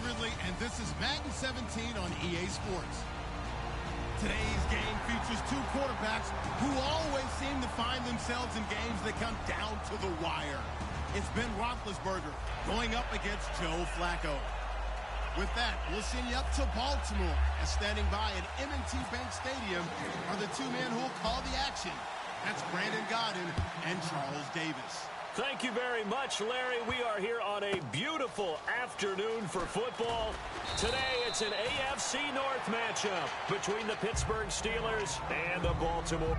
Ridley, and this is Madden 17 on EA Sports. Today's game features two quarterbacks who always seem to find themselves in games that come down to the wire. It's Ben Roethlisberger going up against Joe Flacco. With that, we'll send you up to Baltimore, as standing by at M&T Bank Stadium are the two men who will call the action. That's Brandon Godden and Charles Davis. Thank you very much, Larry. We are here on a beautiful afternoon for football. Today, it's an AFC North matchup between the Pittsburgh Steelers and the Baltimore.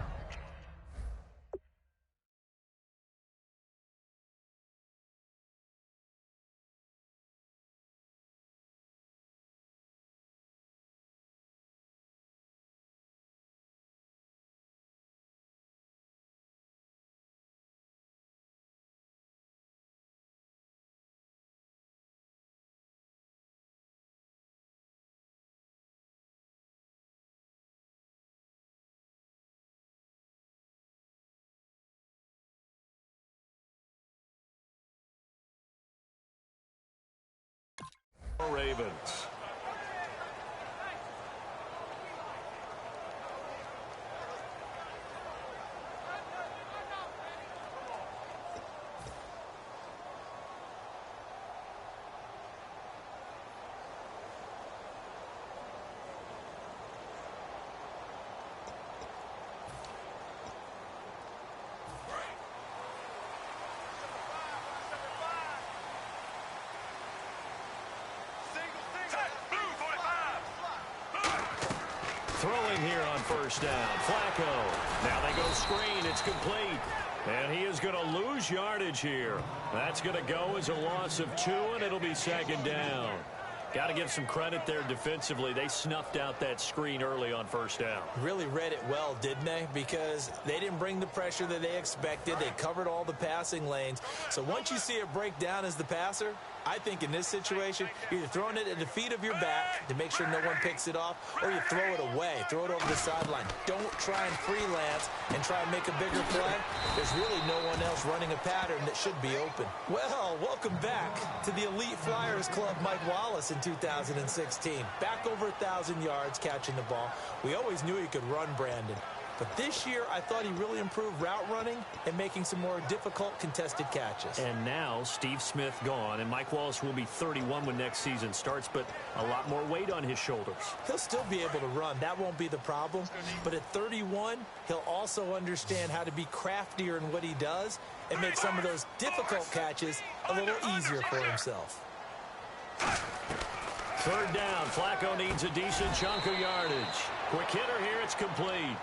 Ravens. Throwing here on first down, Flacco. Now they go screen, it's complete. And he is going to lose yardage here. That's going to go as a loss of 2, and it'll be second down. Got to give some credit there defensively. They snuffed out that screen early on first down. Really read it well, didn't they? Because they didn't bring the pressure that they expected. They covered all the passing lanes. So once you see it break down as the passer, I think in this situation, you're either throwing it at the feet of your back to make sure no one picks it off, or you throw it away, throw it over the sideline. Don't try and freelance and try and make a bigger play. There's really no one else running a pattern that should be open. Well, welcome back to the Elite Flyers Club, Mike Wallace in 2016. Back over 1,000 yards catching the ball. We always knew he could run, Brandon. But this year, I thought he really improved route running and making some more difficult contested catches. And now, Steve Smith gone, and Mike Wallace will be 31 when next season starts, but a lot more weight on his shoulders. He'll still be able to run. That won't be the problem. But at 31, he'll also understand how to be craftier in what he does and make some of those difficult catches a little easier for himself. Third down, Flacco needs a decent chunk of yardage. Quick hitter here, it's complete.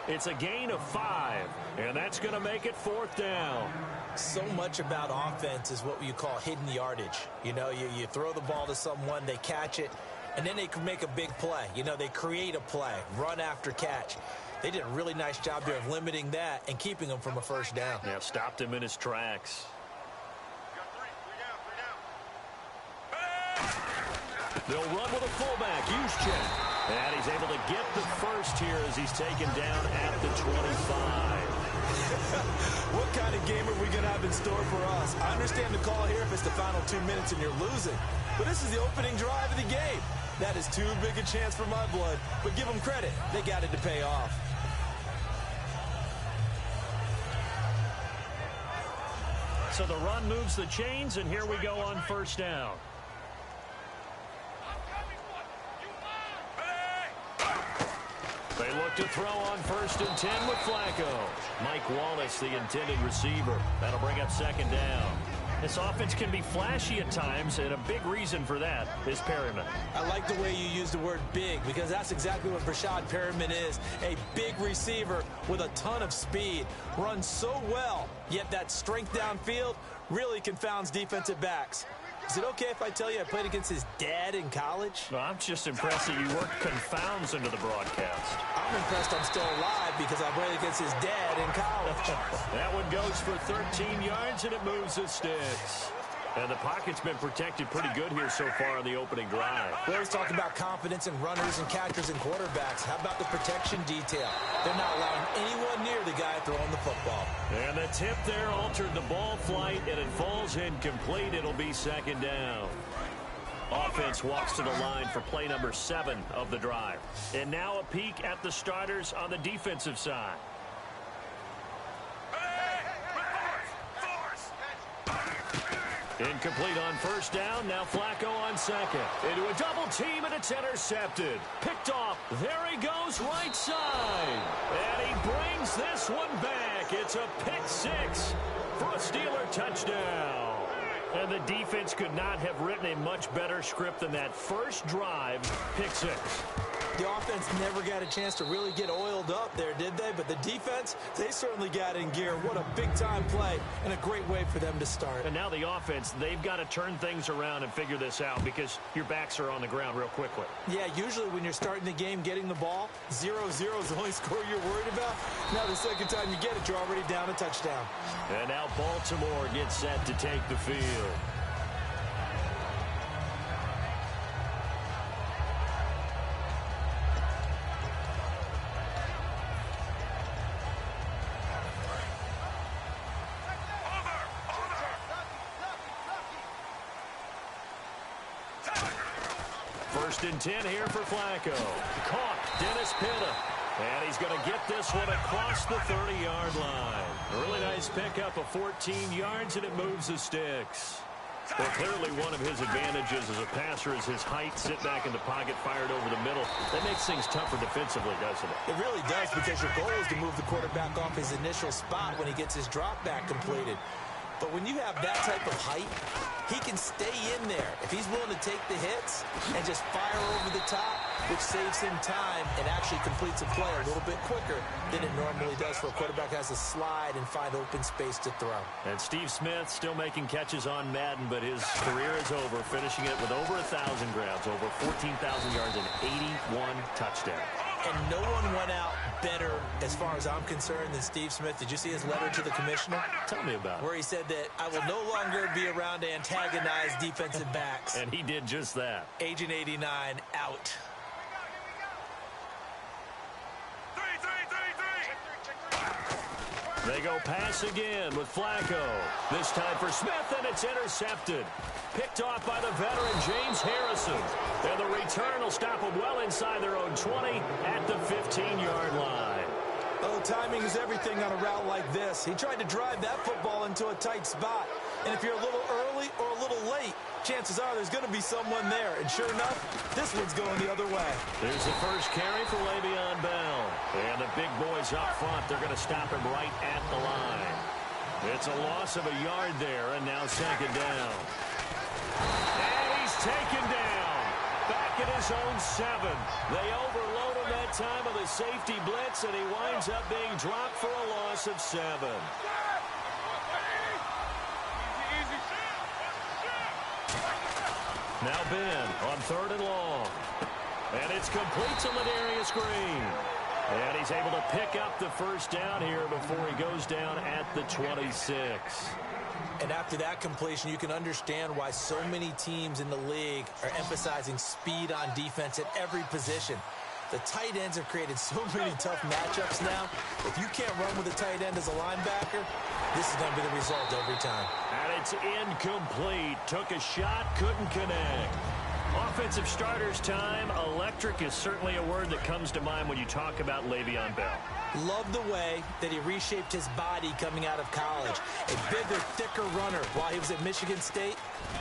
It's a gain of 5, and that's going to make it fourth down. So much about offense is what you call hidden yardage. You know, you throw the ball to someone, they catch it, and then they can make a big play. You know, they create a play, run after catch. They did a really nice job there of limiting that and keeping him from a first down. Yeah, stopped him in his tracks. They'll run with a fullback, Juszczyk. And he's able to get the first here as he's taken down at the 25. What kind of game are we going to have in store for us? I understand the call here if it's the final 2 minutes and you're losing. But this is the opening drive of the game. That is too big a chance for my blood. But give them credit. They got it to pay off. So the run moves the chains, and here we go on first down. They look to throw on 1st and 10 with Flacco. Mike Wallace, the intended receiver. That'll bring up second down. This offense can be flashy at times, and a big reason for that is Perryman. I like the way you use the word big, because that's exactly what Brashad Perryman is. A big receiver with a ton of speed. Runs so well, yet that strength downfield really confounds defensive backs. Is it okay if I tell you I played against his dad in college? Well, I'm just impressed that you worked confounds into the broadcast. I'm impressed I'm still alive because I played against his dad in college. That one goes for 13 yards, and it moves the sticks. And the pocket's been protected pretty good here so far on the opening drive. We always talk about confidence in runners and catchers and quarterbacks. How about the protection detail? They're not allowing anyone near the guy throwing the football. And the tip there altered the ball flight, and it falls incomplete. It'll be second down. Offense walks to the line for play number 7 of the drive. And now a peek at the starters on the defensive side. Incomplete on first down. Now Flacco on second. Into a double team, and it's intercepted. Picked off. There he goes, right side. And he brings this one back. It's a pick 6 for a Steeler touchdown. And the defense could not have written a much better script than that first drive, pick 6. The offense never got a chance to really get oiled up there, did they? But the defense, they certainly got in gear. What a big-time play and a great way for them to start. And now the offense, they've got to turn things around and figure this out because your backs are on the ground real quickly. Yeah, usually when you're starting the game, getting the ball, 0-0 is the only score you're worried about. Now the second time you get it, you're already down a touchdown. And now Baltimore gets set to take the field. First and 10 here for Flacco. Caught, Dennis Pitta. And he's going to get this one across the 30-yard line. A really nice pickup of 14 yards, and it moves the sticks. Well, clearly one of his advantages as a passer is his height. Sit back in the pocket, fired over the middle. That makes things tougher defensively, doesn't it? It really does, because your goal is to move the quarterback off his initial spot when he gets his drop back completed. But when you have that type of height, he can stay in there if he's willing to take the hits and just fire over the top, which saves him time and actually completes a play a little bit quicker than it normally does for a quarterback who has to slide and find open space to throw. And Steve Smith still making catches on Madden, but his career is over, finishing it with over 1,000 grabs, over 14,000 yards, and 81 touchdowns. And no one went out better, as far as I'm concerned, than Steve Smith. Did you see his letter to the commissioner? Tell me about it. Where he said that I will no longer be around to antagonize defensive backs. And he did just that. Agent 89 out. They go pass again with Flacco. This time for Smith, and it's intercepted. Picked off by the veteran James Harrison. And the return will stop them well inside their own 20 at the 15-yard line. Oh, timing is everything on a route like this. He tried to drive that football into a tight spot. And if you're a little early or a little late, chances are there's going to be someone there. And sure enough, this one's going the other way. There's the first carry for Le'Veon Bell. And the big boys up front, they're going to stop him right at the line. It's a loss of a yard there, and now second down. And he's taken down. Back at his own 7. They overload him that time with a safety blitz, and he winds up being dropped for a loss of 7. Now Ben on 3rd and long. And it's complete to Ladarius Green. And he's able to pick up the first down here before he goes down at the 26. And after that completion, you can understand why so many teams in the league are emphasizing speed on defense at every position. The tight ends have created so many tough matchups now. If you can't run with a tight end as a linebacker, this is going to be the result every time. And it's incomplete. Took a shot, couldn't connect. Offensive starters time. Electric is certainly a word that comes to mind when you talk about Le'Veon Bell. Love the way that he reshaped his body coming out of college. A bigger, thicker runner while he was at Michigan State.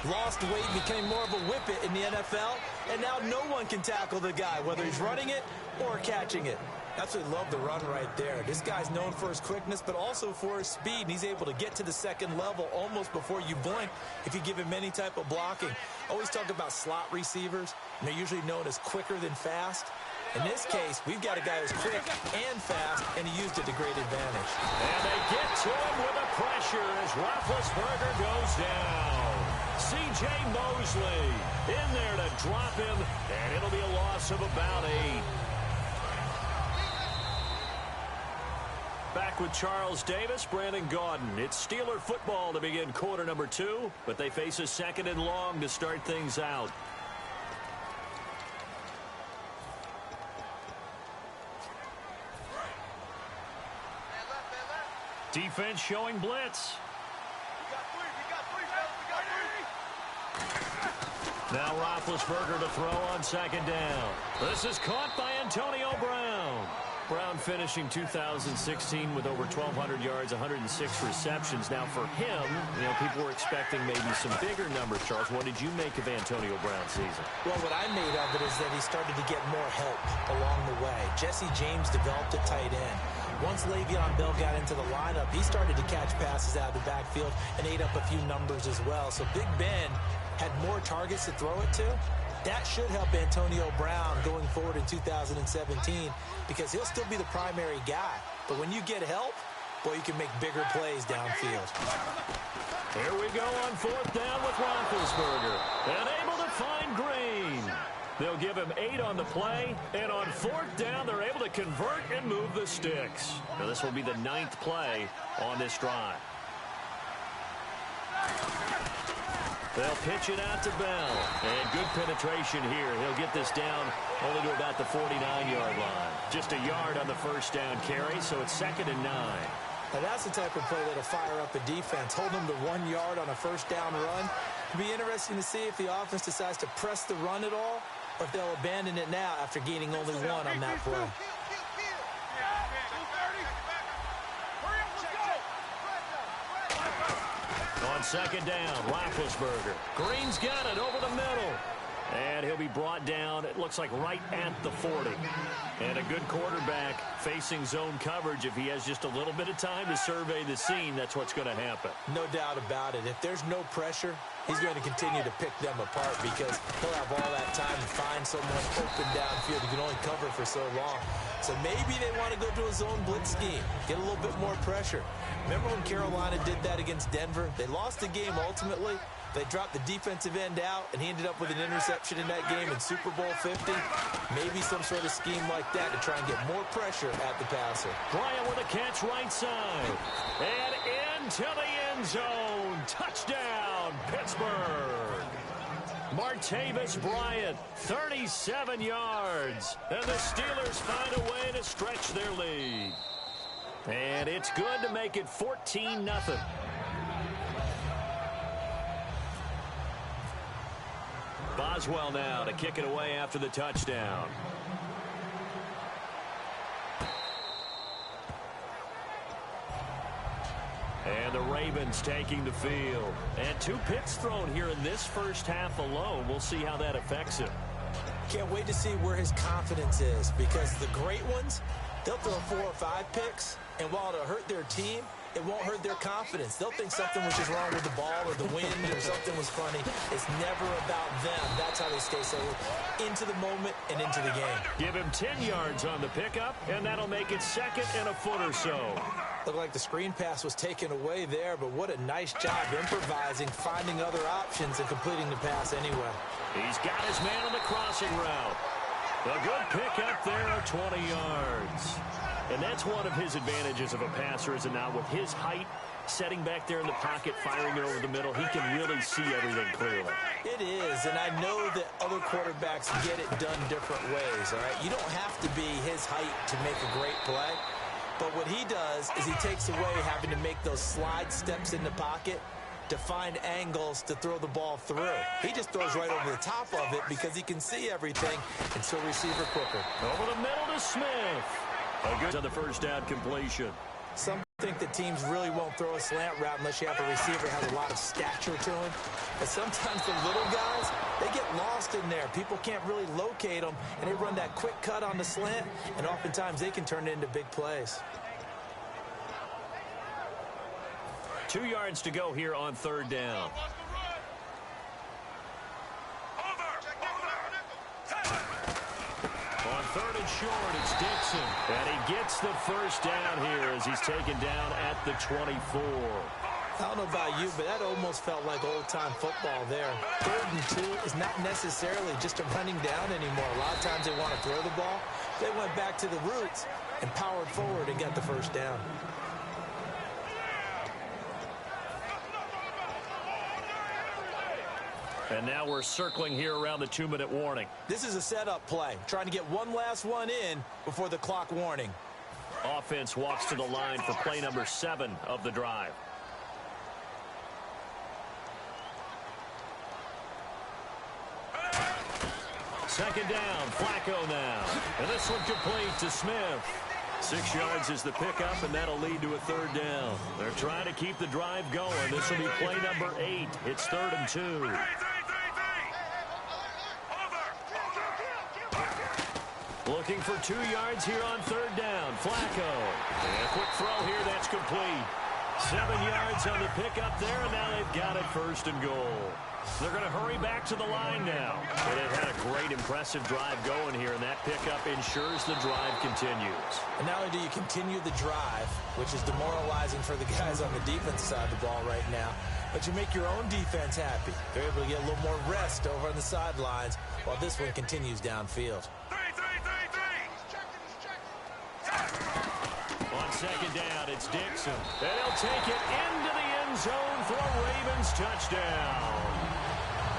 Lost weight, became more of a whippet in the NFL. And now no one can tackle the guy, whether he's running it or catching it. Absolutely love the run right there. This guy's known for his quickness, but also for his speed. And he's able to get to the second level almost before you blink if you give him any type of blocking. Always talk about slot receivers, and they're usually known as quicker than fast. In this case, we've got a guy who's quick and fast, and he used it to great advantage. And they get to him with the pressure as Roethlisberger goes down. C.J. Mosley in there to drop him, and it'll be a loss of about 8. Back with Charles Davis, Brandon Gaudin. It's Steeler football to begin quarter number 2, but they face a second and long to start things out. Defense showing blitz. Now Roethlisberger to throw on second down. This is caught by Antonio Brown. Brown finishing 2016 with over 1,200 yards, 106 receptions. Now for him, people were expecting maybe some bigger numbers, Charles. What did you make of Antonio Brown's season? Well, what I made of it is that he started to get more help along the way. Jesse James developed at tight end. Once Le'Veon Bell got into the lineup, he started to catch passes out of the backfield and ate up a few numbers as well. So Big Ben had more targets to throw it to. That should help Antonio Brown going forward in 2017 because he'll still be the primary guy. But when you get help, boy, you can make bigger plays downfield. Here we go on fourth down with Roethlisberger. And able to find Green. They'll give him 8 on the play. And on fourth down, they're able to convert and move the sticks. Now this will be the 9th play on this drive. They'll pitch it out to Bell. And good penetration here. He'll get this down only to about the 49-yard line. Just a yard on the first down carry, so it's 2nd and 9. Now that's the type of play that'll fire up a defense. Hold them to 1 yard on a first down run. It'll be interesting to see if the offense decides to press the run at all or if they'll abandon it now after gaining only 1 on that play. On second down, Roethlisberger. Green's got it over the middle. And he'll be brought down, it looks like right at the 40. And a good quarterback facing zone coverage. If he has just a little bit of time to survey the scene, that's what's going to happen. No doubt about it. If there's no pressure, he's going to continue to pick them apart because he'll have all that time to find someone open downfield. He can only cover for so long. So maybe they want to go to a zone blitz scheme, get a little bit more pressure. Remember when Carolina did that against Denver? They lost the game ultimately. They dropped the defensive end out, and he ended up with an interception in that game in Super Bowl 50. Maybe some sort of scheme like that to try and get more pressure at the passer. Bryant with a catch right side. And into the end zone. Touchdown, Pittsburgh. Martavis Bryant, 37 yards. And the Steelers find a way to stretch their lead. And it's good to make it 14-0. Boswell now to kick it away after the touchdown. And the Ravens taking the field. And 2 picks thrown here in this first half alone. We'll see how that affects him. Can't wait to see where his confidence is because the great ones, they'll throw 4 or 5 picks, and while it'll hurt their team, it won't hurt their confidence. They'll think something was just wrong with the ball or the wind or something was funny. It's never about them. That's how they stay so into the moment and into the game. Give him 10 yards on the pickup, and that'll make it 2nd and a foot or so. Looked like the screen pass was taken away there, but what a nice job improvising, finding other options, and completing the pass anyway. He's got his man on the crossing route. A good pickup there of 20 yards. And that's one of his advantages of a passer, is it not? With his height, setting back there in the pocket, firing it over the middle, he can really see everything clearly. It is, and I know that other quarterbacks get it done different ways, all right? You don't have to be his height to make a great play. But what he does is he takes away having to make those slide steps in the pocket to find angles to throw the ball through. He just throws right over the top of it because he can see everything and so receiver quicker. Over the middle to Smith. A good on the first down completion. Some think that teams really won't throw a slant route unless you have a receiver who has a lot of stature to him. But sometimes the little guys, they get lost in there. People can't really locate them, and they run that quick cut on the slant, and oftentimes they can turn it into big plays. 2 yards to go here on third down. On third and short, it's Dixon. And he gets the first down here as he's taken down at the 24. I don't know about you, but that almost felt like old-time football there. 3rd and 2 is not necessarily just a running down anymore. A lot of times they want to throw the ball. They went back to the roots and powered forward and got the first down. And now we're circling here around the 2-minute warning. This is a setup play, trying to get one last one in before the clock warning. Offense walks to the line for play number 7 of the drive. Second down, Flacco now. And this one complete to Smith. 6 yards is the pickup, and that'll lead to a third down. They're trying to keep the drive going. This will be play number 8. It's 3rd and 2. Looking for 2 yards here on 3rd down. Flacco. And a quick throw here. That's complete. 7 yards on the pickup there, and now they've got it 1st and goal. They're going to hurry back to the line now. And they've had a great, impressive drive going here, and that pickup ensures the drive continues. And not only do you continue the drive, which is demoralizing for the guys on the defense side of the ball right now, but you make your own defense happy. They're able to get a little more rest over on the sidelines while this one continues downfield. On second down, it's Dixon. And he'll take it into the end zone for a Ravens touchdown.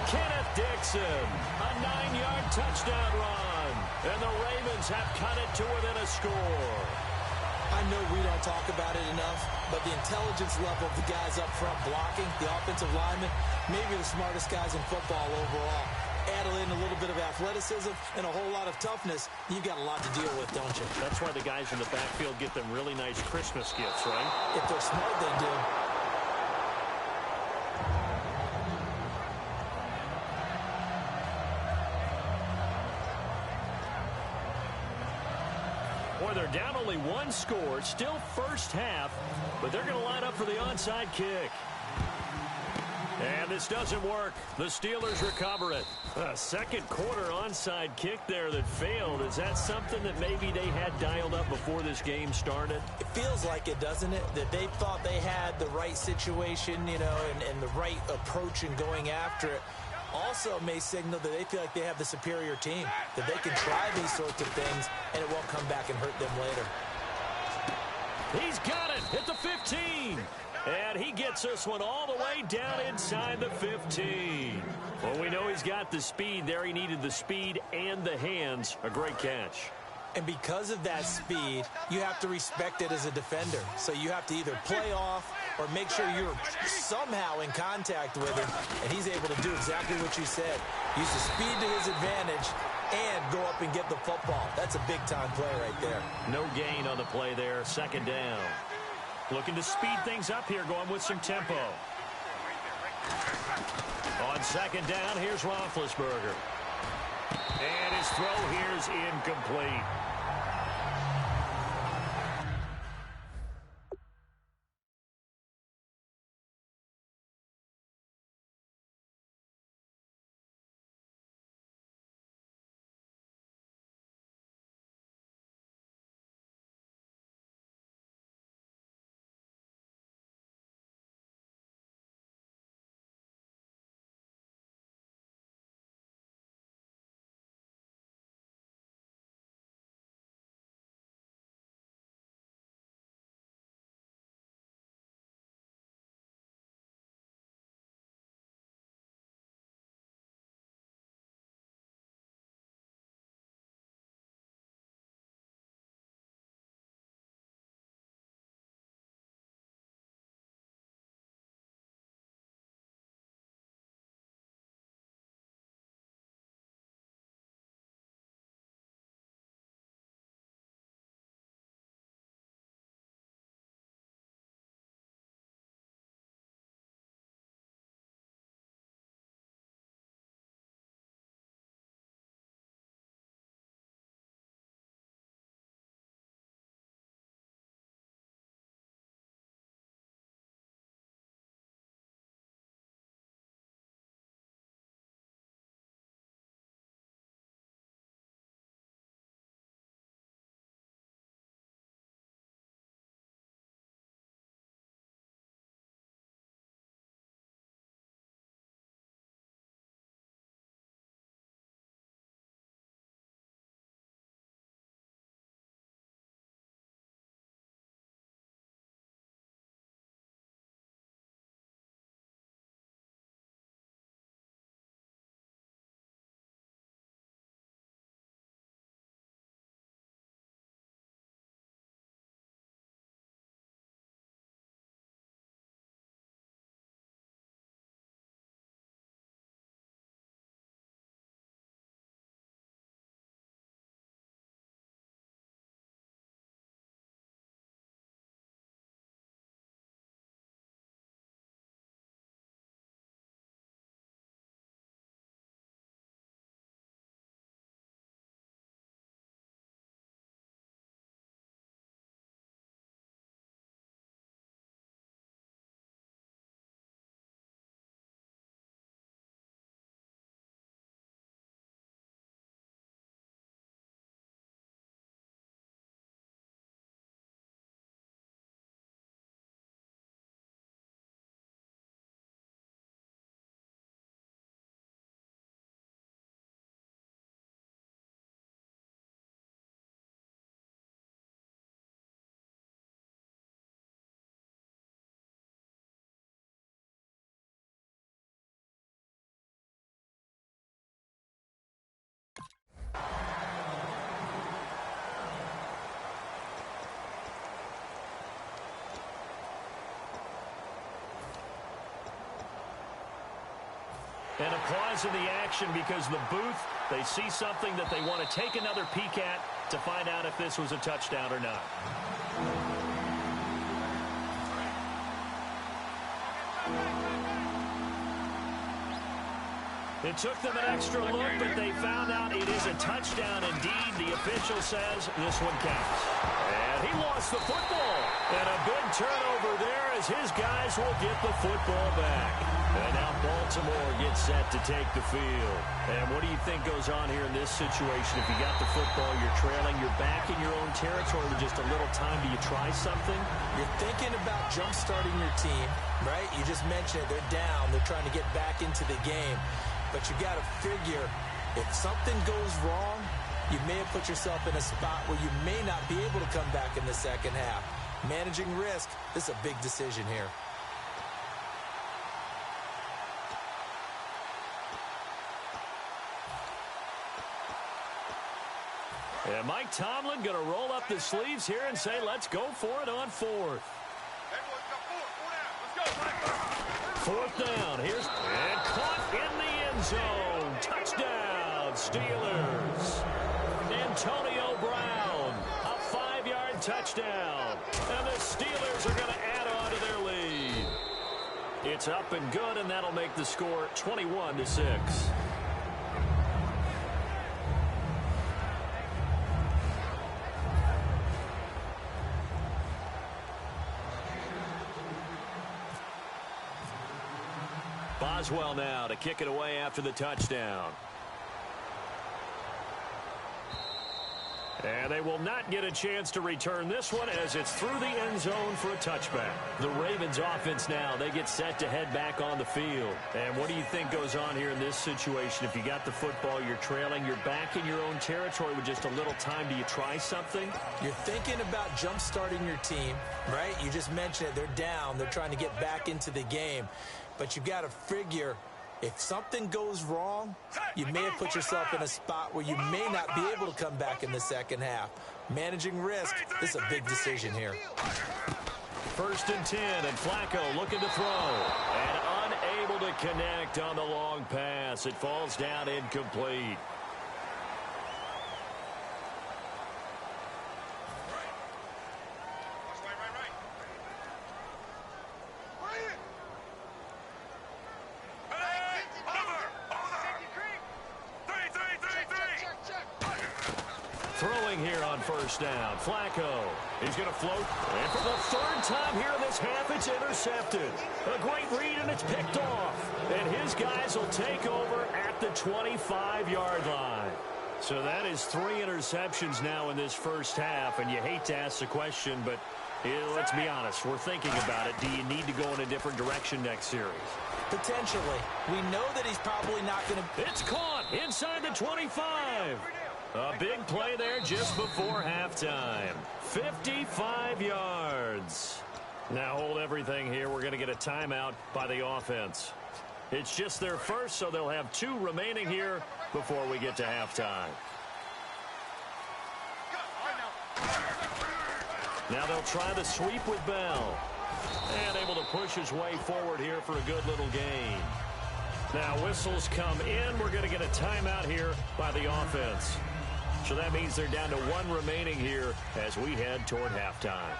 Kenneth Dixon, a 9-yard touchdown run. And the Ravens have cut it to within a score. I know we don't talk about it enough, but the intelligence level of the guys up front blocking, the offensive linemen, maybe the smartest guys in football overall. Add in a little bit of athleticism and a whole lot of toughness, you've got a lot to deal with, don't you? That's why the guys in the backfield get them really nice Christmas gifts, right? If they're smart, they do. Boy, they're down only 1 score, still first half, but they're going to line up for the onside kick. And this doesn't work. The Steelers recover it. A second quarter onside kick there that failed. Is that something that maybe they had dialed up before this game started? It feels like it, doesn't it? That they thought they had the right situation, you know, and the right approach in going after it. Also may signal that they feel like they have the superior team, that they can try these sorts of things, and it won't come back and hurt them later. He's got it at the 15. And he gets this one all the way down inside the 15. Well, we know he's got the speed there. He needed the speed and the hands. A great catch. And because of that speed, you have to respect it as a defender. So you have to either play off or make sure you're somehow in contact with him. And he's able to do exactly what you said. Use the speed to his advantage and go up and get the football. That's a big-time play right there. No gain on the play there. Second down. Looking to speed things up here, going with some tempo. On second down, here's Roethlisberger. And his throw here is incomplete. And a pause in the action because the booth, they see something that they want to take another peek at to find out if this was a touchdown or not. It took them an extra look, but they found out it is a touchdown indeed. The official says this one counts. And he lost the football. And a big turnover there as his guys will get the football back. And now Baltimore gets set to take the field. And what do you think goes on here in this situation? If you got the football, you're trailing, you're back in your own territory with just a little time. Do you try something? You're thinking about jump-starting your team, right? You just mentioned it. They're down. They're trying to get back into the game. But you got to figure, if something goes wrong, you may have put yourself in a spot where you may not be able to come back in the second half. Managing risk, this is a big decision here. And Mike Tomlin going to roll up the sleeves here and say, let's go for it on fourth. Fourth down. Here's and caught in the end zone. Touchdown, Steelers. Antonio Brown, a 5-yard touchdown. And the Steelers are going to add on to their lead. It's up and good, and that'll make the score 21-6. Boswell now to kick it away after the touchdown. And they will not get a chance to return this one as it's through the end zone for a touchback. The Ravens offense now, they get set to head back on the field. And what do you think goes on here in this situation? If you got the football, you're trailing, you're back in your own territory with just a little time. Do you try something? You're thinking about jump-starting your team, right? You just mentioned it. They're down. They're trying to get back into the game. But you got to figure, if something goes wrong, you may have put yourself in a spot where you may not be able to come back in the second half. Managing risk, this is a big decision here. 1st and 10, and Flacco looking to throw. And unable to connect on the long pass. It falls down incomplete. Throwing here on 1st down. Flacco. He's going to float. And for the 3rd time here in this half, it's intercepted. A great read, and it's picked off. And his guys will take over at the 25-yard line. So that is 3 interceptions now in this first half. And you hate to ask the question, but let's be honest. We're thinking about it. Do you need to go in a different direction next series? Potentially. We know that he's probably not going to... It's caught inside the 25. A big play there just before halftime. 55 yards. Now hold everything here. We're going to get a timeout by the offense. It's just their first, so they'll have 2 remaining here before we get to halftime. Now they'll try the sweep with Bell. And able to push his way forward here for a good little gain. Now whistles come in. We're going to get a timeout here by the offense. So that means they're down to 1 remaining here as we head toward halftime.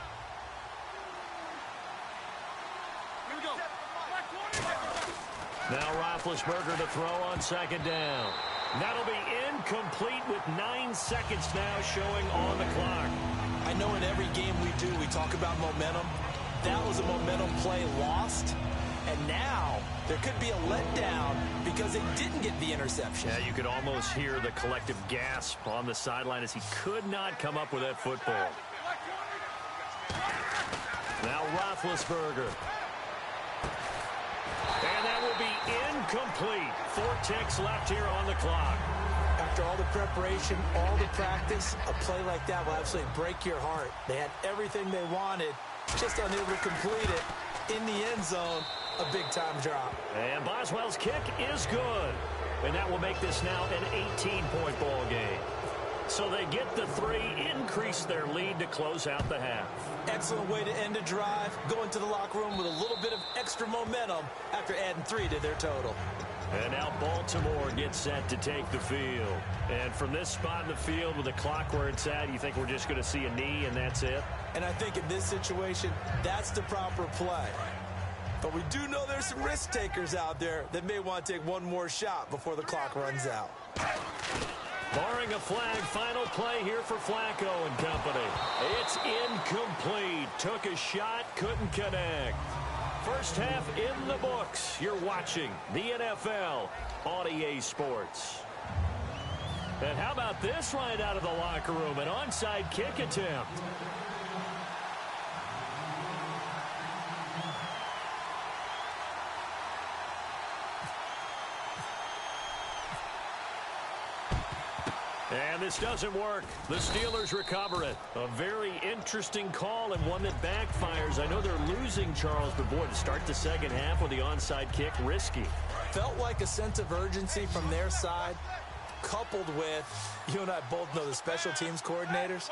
Now Roethlisberger to throw on 2nd down. That'll be incomplete with 9 seconds now showing on the clock. I know in every game we do, we talk about momentum. That was a momentum play lost. And now there could be a letdown because they didn't get the interception. Yeah, you could almost hear the collective gasp on the sideline as he could not come up with that football. Now Roethlisberger. And that will be incomplete. 4 ticks left here on the clock. After all the preparation, all the practice, a play like that will absolutely break your heart. They had everything they wanted, just unable to complete it. In the end zone, a big-time drop. And Boswell's kick is good. And that will make this now an 18-point ball game. So they get the 3, increase their lead to close out the half. Excellent way to end a drive. Go into the locker room with a little bit of extra momentum after adding 3 to their total. And now Baltimore gets set to take the field. And from this spot in the field with the clock where it's at, you think we're just going to see a knee and that's it? And I think in this situation, that's the proper play. But we do know there's some risk takers out there that may want to take one more shot before the clock runs out. Barring a flag, final play here for Flacco and company. It's incomplete. Took a shot, couldn't connect. First half in the books. You're watching the NFL on EA Sports. And how about this right out of the locker room? An onside kick attempt. And this doesn't work. The Steelers recover it. A very interesting call and one that backfires. I know they're losing, Charles, but boy, to start the second half with the onside kick, risky. Felt like a sense of urgency from their side, coupled with, you and I both know the special teams coordinators.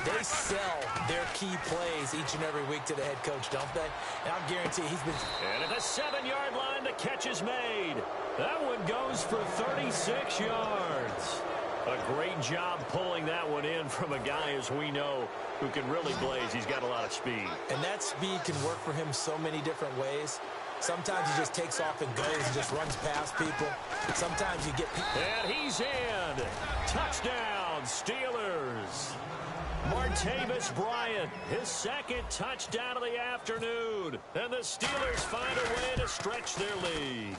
They sell their key plays each and every week to the head coach, don't they? And I'll guarantee he's been... And at the 7-yard line, the catch is made. That one goes for 36 yards. A great job pulling that one in from a guy, as we know, who can really blaze. He's got a lot of speed. And that speed can work for him so many different ways. Sometimes he just takes off and goes and just runs past people. Sometimes you get... And he's in. Touchdown, Steelers. Martavis Bryant, his second touchdown of the afternoon. And the Steelers find a way to stretch their lead.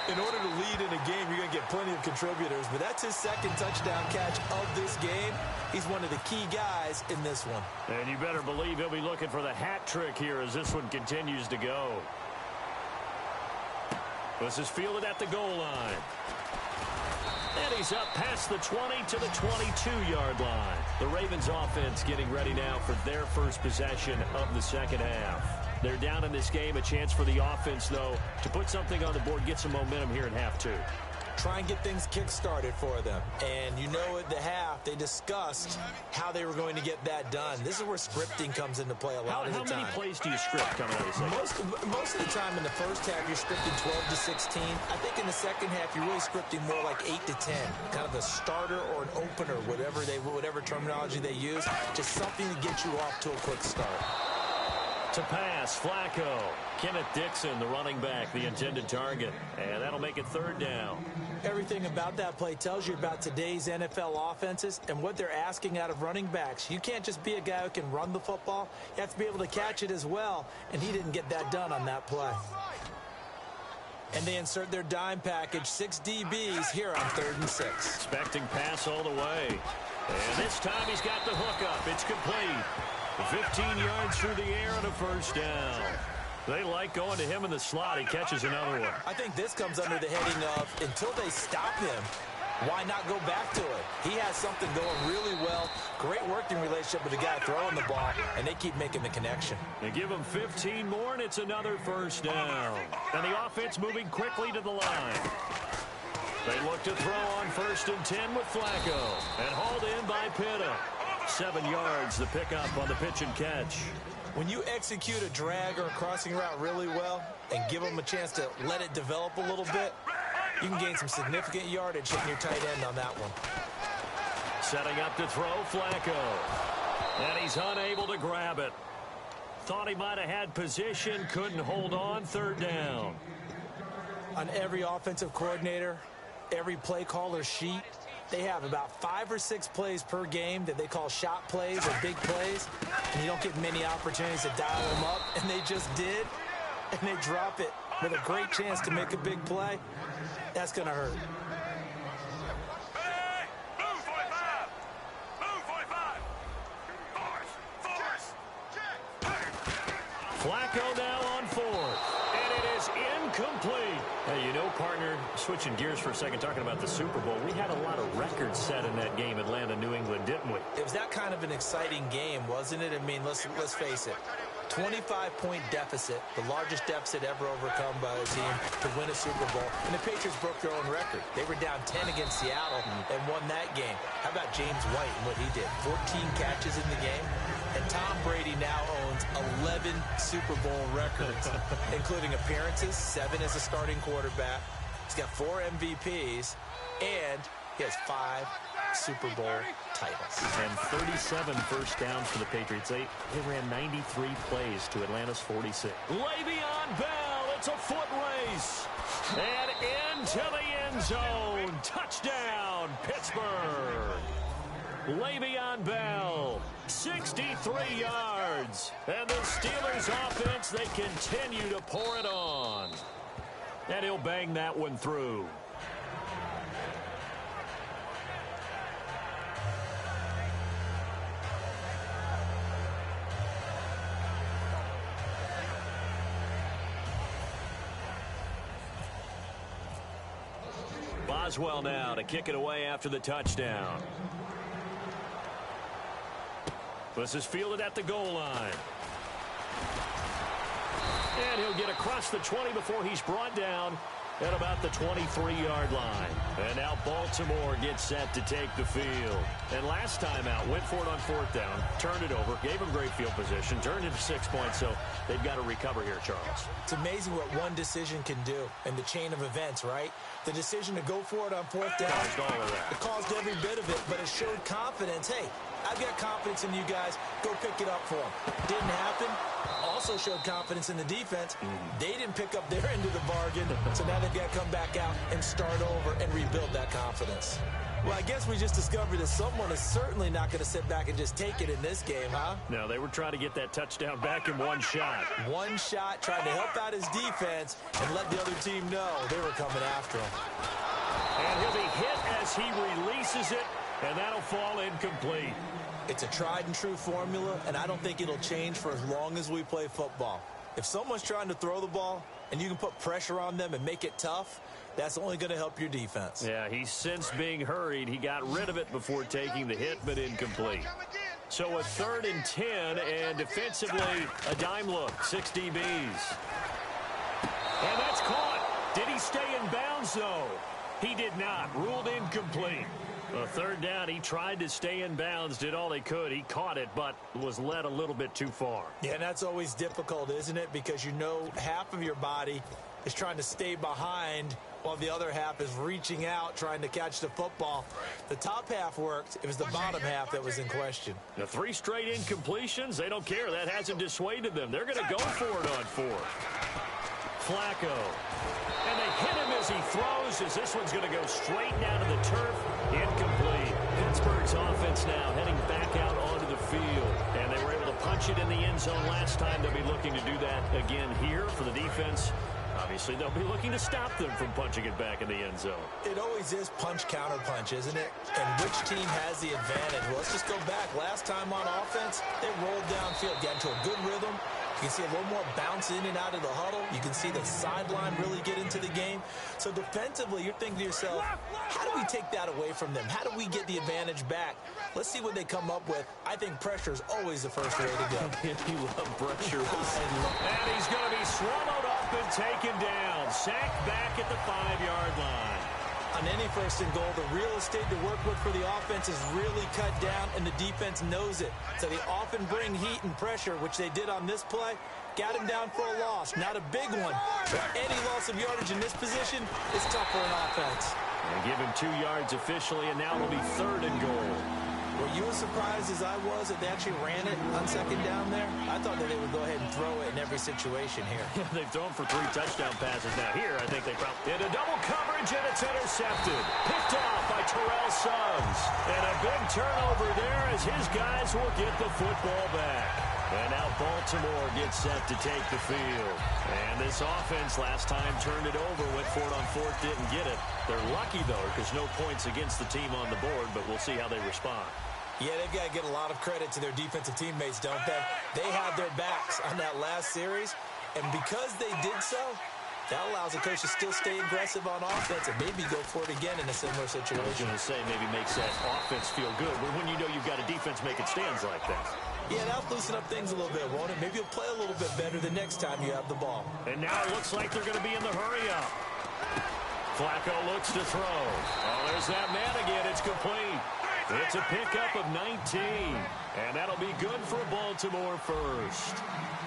In order to lead in a game, you're going to get plenty of contributors, but that's his second touchdown catch of this game. He's one of the key guys in this one. And you better believe he'll be looking for the hat trick here as this one continues to go. This is fielded at the goal line. And he's up past the 20 to the 22-yard line. The Ravens offense getting ready now for their first possession of the second half. They're down in this game. A chance for the offense, though, to put something on the board, get some momentum here in half 2. Try and get things kick-started for them. And you know at the half, they discussed how they were going to get that done. This is where scripting comes into play a lot of the time. How many plays do you script coming out of the second? Most of the time in the first half, you're scripting 12 to 16. I think in the second half, you're really scripting more like 8 to 10. Kind of a starter or an opener, whatever terminology they use. Just something to get you off to a quick start. To pass, Flacco. Kenneth Dixon, the running back, the intended target. And that'll make it third down. Everything about that play tells you about today's NFL offenses and what they're asking out of running backs. You can't just be a guy who can run the football. You have to be able to catch it as well, and he didn't get that done on that play. And they insert their dime package, 6 DBs here on 3rd and 6. Expecting pass all the way. And this time he's got the hook up. It's complete. 15 yards through the air and a first down. They like going to him in the slot. He catches another one. I think this comes under the heading of, until they stop him, why not go back to it? He has something going really well. Great working relationship with the guy throwing the ball, and they keep making the connection. They give him 15 more, and it's another first down. And the offense moving quickly to the line. They look to throw on 1st and 10 with Flacco. And hauled in by Pitta. 7 yards, the pickup on the pitch and catch. When you execute a drag or a crossing route really well and give them a chance to let it develop a little bit, you can gain some significant yardage hitting your tight end on that one. Setting up to throw, Flacco. And he's unable to grab it. Thought he might have had position, couldn't hold on, 3rd down. On every offensive coordinator, every play caller sheet, they have about 5 or 6 plays per game that they call shot plays or big plays, and you don't get many opportunities to dial them up, and they just did, and they drop it with a great chance to make a big play. That's going to hurt. Flacco now on 4th, and it is incomplete. Hey, you know, partner, switching gears for a second, talking about the Super Bowl, we had a lot of records set in that game, Atlanta, New England, didn't we? It was that kind of an exciting game, wasn't it? I mean, let's face it. 25-point deficit, the largest deficit ever overcome by a team to win a Super Bowl. And the Patriots broke their own record. They were down 10 against Seattle and won that game. How about James White and what he did? 14 catches in the game. And Tom Brady now owns 11 Super Bowl records, including appearances, 7 as a starting quarterback. He's got 4 MVPs, and he has 5 Super Bowl titles. And 37 first downs for the Patriots. They ran 93 plays to Atlanta's 46. Le'Veon Bell, it's a foot race. And into the end zone. Touchdown, Pittsburgh. Le'Veon Bell, 63 yards. And the Steelers offense, they continue to pour it on. And he'll bang that one through. Boswell now to kick it away after the touchdown. This is fielded at the goal line. And he'll get across the 20 before he's brought down at about the 23-yard line. And now Baltimore gets set to take the field. And last time out, went for it on 4th down, turned it over, gave him great field position, turned it to 6 points, so they've got to recover here, Charles. It's amazing what one decision can do in the chain of events, right? The decision to go for it on 4th down. Caused all of that. It caused every bit of it, but it showed confidence. Hey, I've got confidence in you guys. Go pick it up for them. Didn't happen. Also showed confidence in the defense. They didn't pick up their end of the bargain, so now they've got to come back out and start over and rebuild that confidence. Well, I guess we just discovered that someone is certainly not going to sit back and just take it in this game, huh? No, they were trying to get that touchdown back in one shot. One shot, trying to help out his defense and let the other team know they were coming after him. And he'll be hit as he releases it, and that'll fall incomplete. It's a tried-and-true formula, and I don't think it'll change for as long as we play football. If someone's trying to throw the ball and you can put pressure on them and make it tough, that's only going to help your defense. Yeah, he's since being hurried. He got rid of it before taking the hit, but incomplete. So a 3rd and 10, and defensively, a dime look, 6 DBs. And that's caught. Did he stay in bounds, though? He did not. Ruled incomplete. A 3rd down, he tried to stay in bounds, did all he could. He caught it, but was led a little bit too far. Yeah, and that's always difficult, isn't it? Because you know half of your body is trying to stay behind while the other half is reaching out, trying to catch the football. The top half worked. It was the bottom half that was in question. The 3 straight incompletions, they don't care. That hasn't dissuaded them. They're going to go for it on 4th. Flacco. And they hit him as he throws, as this one's going to go straight down to the turf. Incomplete. Pittsburgh's offense now heading back out onto the field. And they were able to punch it in the end zone last time. They'll be looking to do that again here for the defense. Obviously, they'll be looking to stop them from punching it back in the end zone. It always is punch-counter-punch, isn't it? And which team has the advantage? Well, let's just go back. Last time on offense, they rolled downfield, got into a good rhythm. You can see a little more bounce in and out of the huddle. You can see the sideline really get into the game. So defensively, you're thinking to yourself, how do we take that away from them? How do we get the advantage back? Let's see what they come up with. I think pressure is always the first way to go. You love pressure. And he's going to be swallowed up and taken down. Sacked back at the 5-yard line. On any 1st and goal, the real estate to work with for the offense is really cut down, and the defense knows it. So they often bring heat and pressure, which they did on this play. Got him down for a loss. Not a big one, but any loss of yardage in this position is tough for an offense. They give him 2 yards officially, and now it'll be 3rd and goal. Were you as surprised as I was that they actually ran it on 2nd down there? I thought that they would go ahead and throw it in every situation here. They've thrown for 3 touchdown passes. Now here, I think they probably did a double coverage, and it's intercepted. Picked off by Terrell Suggs. And a big turnover there as his guys will get the football back. And now Baltimore gets set to take the field. And this offense last time turned it over, went for it on 4th, didn't get it. They're lucky, though, because no points against the team on the board, but we'll see how they respond. Yeah, they've got to get a lot of credit to their defensive teammates, don't they? They had their backs on that last series, and because they did so, that allows the coach to still stay aggressive on offense and maybe go for it again in a similar situation. I was going to say maybe makes that offense feel good, but when you know you've got a defense making stands like that. Yeah, that'll loosen up things a little bit, won't it? Maybe you'll play a little bit better the next time you have the ball. And now it looks like they're going to be in the hurry-up. Flacco looks to throw. Oh, there's that man again. It's complete. It's a pickup of 19. And that'll be good for Baltimore first.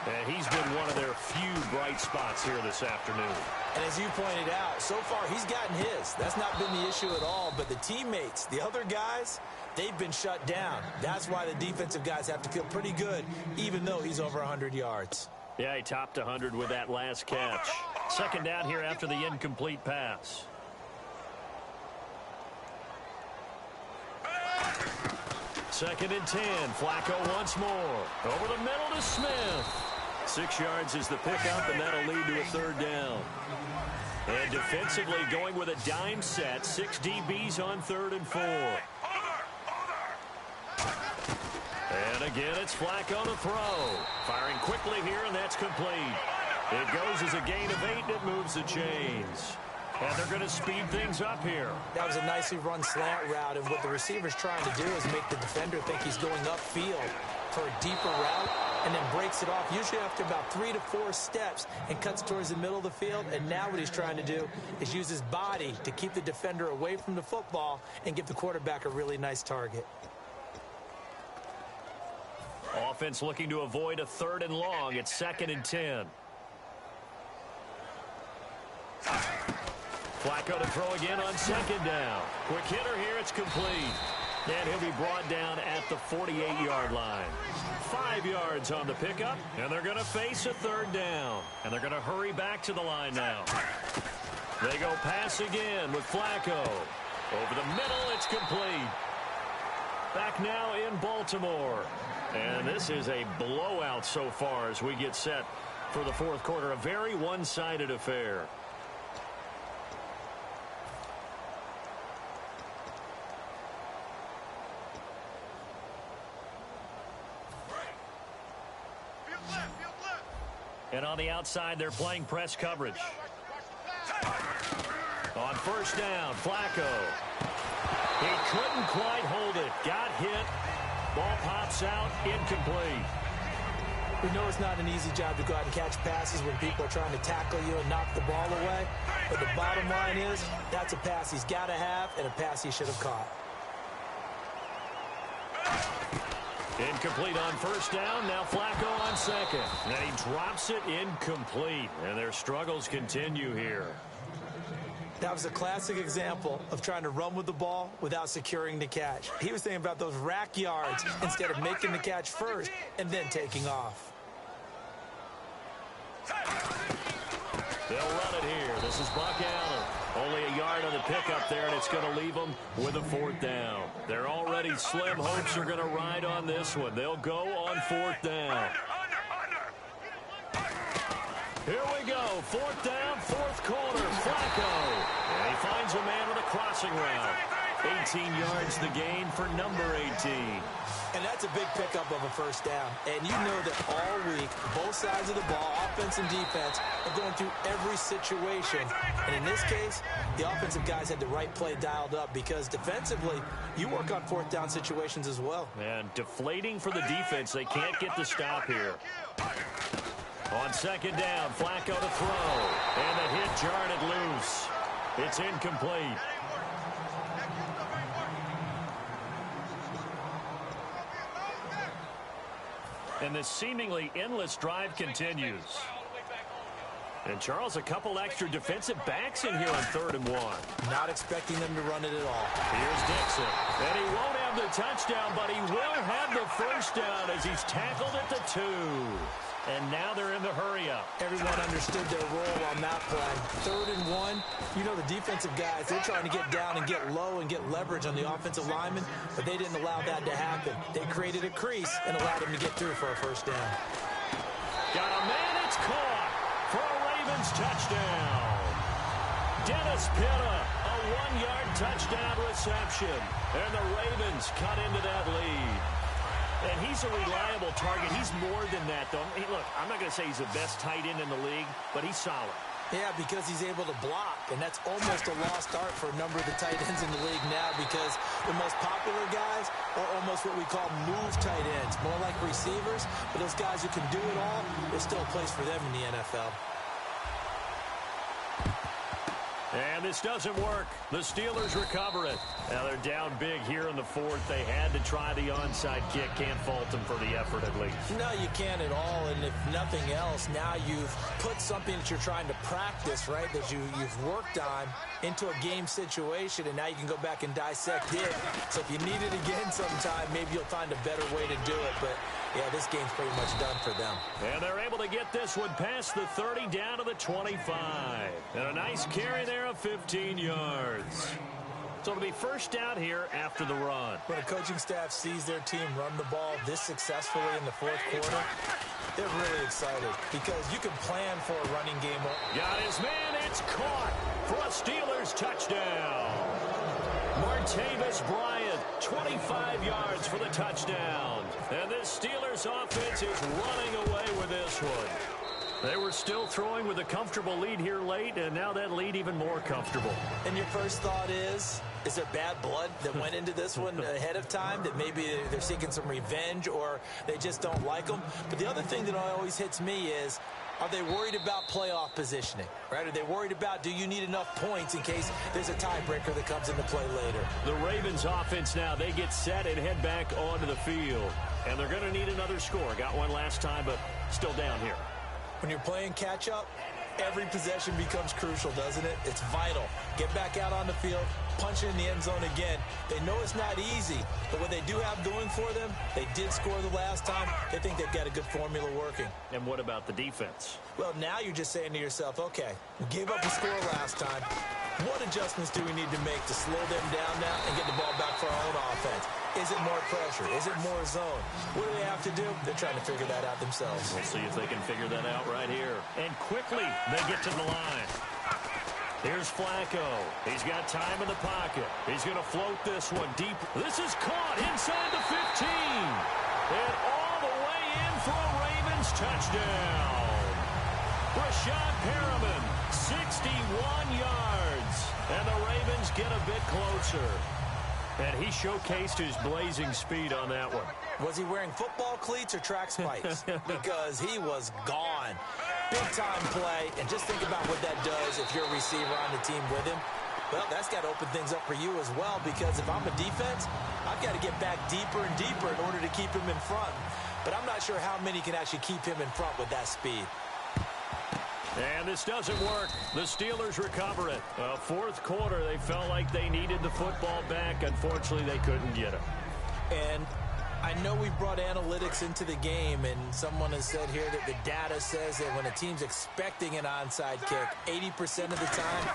And he's been one of their few bright spots here this afternoon. And as you pointed out, so far he's gotten his. That's not been the issue at all. But the teammates, the other guys, they've been shut down. That's why the defensive guys have to feel pretty good, even though he's over 100 yards. Yeah, he topped 100 with that last catch. Second down here after the incomplete pass. Second and 10. Flacco once more. Over the middle to Smith. 6 yards is the pickup, and that'll lead to a third down. And defensively going with a dime set. 6 DBs on 3rd and 4. And again, it's Flacco to throw. Firing quickly here, and that's complete. It goes as a gain of 8, and it moves the chains. And they're going to speed things up here. That was a nicely run slant route, and what the receiver's trying to do is make the defender think he's going upfield for a deeper route, and then breaks it off, usually after about 3 to 4 steps, and cuts towards the middle of the field. And now what he's trying to do is use his body to keep the defender away from the football and give the quarterback a really nice target. Offense looking to avoid a 3rd and long. It's 2nd and 10. Flacco to throw again on 2nd down. Quick hitter here. It's complete. And he'll be brought down at the 48-yard line. 5 yards on the pickup, and they're going to face a 3rd down. And they're going to hurry back to the line now. They go pass again with Flacco. Over the middle, it's complete. Back now in Baltimore. And this is a blowout so far as we get set for the 4th quarter. A very one-sided affair. And on the outside, they're playing press coverage. On 1st down, Flacco. He couldn't quite hold it. Got hit. Ball pops out, incomplete. We know it's not an easy job to go out and catch passes when people are trying to tackle you and knock the ball away. But the bottom line is, that's a pass he's got to have and a pass he should have caught. Incomplete on 1st down. Now Flacco on 2nd. And he drops it incomplete. And their struggles continue here. That was a classic example of trying to run with the ball without securing the catch. He was thinking about those rack yards instead of making the catch first and then taking off. They'll run it here. This is Buck Allen. Only a yard on the pickup there, and it's going to leave them with a 4th down. They're already slim hopes are going to ride on this one. They'll go on 4th down. Here we go. 4th down, 4th quarter. Flacco. And he finds a man with a crossing route. 18 yards the gain for number 18. And that's a big pickup of a 1st down. And you know that all week, both sides of the ball, offense and defense, are going through every situation. And in this case, the offensive guys had the right play dialed up because defensively, you work on 4th down situations as well. And deflating for the defense. They can't get the stop here. On 2nd down, Flacco to throw. And the hit jarred it loose. It's incomplete. And this seemingly endless drive continues. And Charles, a couple extra defensive backs in here on 3rd and 1. Not expecting them to run it at all. Here's Dixon. And he won't have the touchdown, but he will have the 1st down as he's tackled at the 2. And now they're in the hurry-up. Everyone understood their role on that play. 3rd and 1, you know the defensive guys, they're trying to get down and get low and get leverage on the offensive lineman, but they didn't allow that to happen. They created a crease and allowed him to get through for a 1st down. Got a man, it's caught for a Ravens touchdown. Dennis Pitta, a 1-yard touchdown reception. And the Ravens cut into that lead. And he's a reliable target. He's more than that, though. Hey, look, I'm not going to say he's the best tight end in the league, but he's solid. Yeah, because he's able to block, and that's almost a lost art for a number of the tight ends in the league now because the most popular guys are almost what we call move tight ends, more like receivers, but those guys who can do it all, there's still a place for them in the NFL. And this doesn't work. The Steelers recover it. Now they're down big here in the fourth. They had to try the onside kick. Can't fault them for the effort at least. No, you can't at all. And if nothing else, now you've put something that you're trying to practice, right, that you've worked on into a game situation, and now you can go back and dissect it. So if you need it again sometime, maybe you'll find a better way to do it. But, yeah, this game's pretty much done for them. And they're able to get this one past the 30 down to the 25. And a nice carry there of 15 yards. So it'll be first out here after the run. When a coaching staff sees their team run the ball this successfully in the fourth quarter, they're really excited because you can plan for a running game. Got his man. It's caught for a Steelers touchdown. Martavis Bryant, 25 yards for the touchdown. And this Steelers offense is running away with this one. They were still throwing with a comfortable lead here late, and now that lead even more comfortable. And your first thought is there bad blood that went into this one ahead of time, that maybe they're seeking some revenge or they just don't like them? But the other thing that always hits me is, are they worried about playoff positioning, right? Are they worried about, do you need enough points in case there's a tiebreaker that comes into play later? The Ravens offense now, they get set and head back onto the field. And they're going to need another score. Got one last time, but still down here. When you're playing catch-up, every possession becomes crucial, doesn't it? It's vital. Get back out on the field, punch it in the end zone again. They know it's not easy, but what they do have going for them, they did score the last time. They think they've got a good formula working. And what about the defense? Well, now you're just saying to yourself, okay, we gave up a score last time. What adjustments do we need to make to slow them down now and get the ball back for our own offense? Is it more pressure? Is it more zone? What do they have to do? They're trying to figure that out themselves. We'll see if they can figure that out right here. And quickly, they get to the line. Here's Flacco. He's got time in the pocket. He's going to float this one deep. This is caught inside the 15. And all the way in for a Ravens touchdown. Rashad Perriman, 61 yards. And the Ravens get a bit closer. And he showcased his blazing speed on that one. Was he wearing football cleats or track spikes? Because he was gone. Big-time play, and just think about what that does if you're a receiver on the team with him. Well, that's got to open things up for you as well, because if I'm a defense, I've got to get back deeper and deeper in order to keep him in front. But I'm not sure how many can actually keep him in front with that speed. And this doesn't work. The Steelers recover it. Fourth quarter, they felt like they needed the football back. Unfortunately, they couldn't get it. And I know we brought analytics into the game, and someone has said here that the data says that when a team's expecting an onside kick, 80% of the time,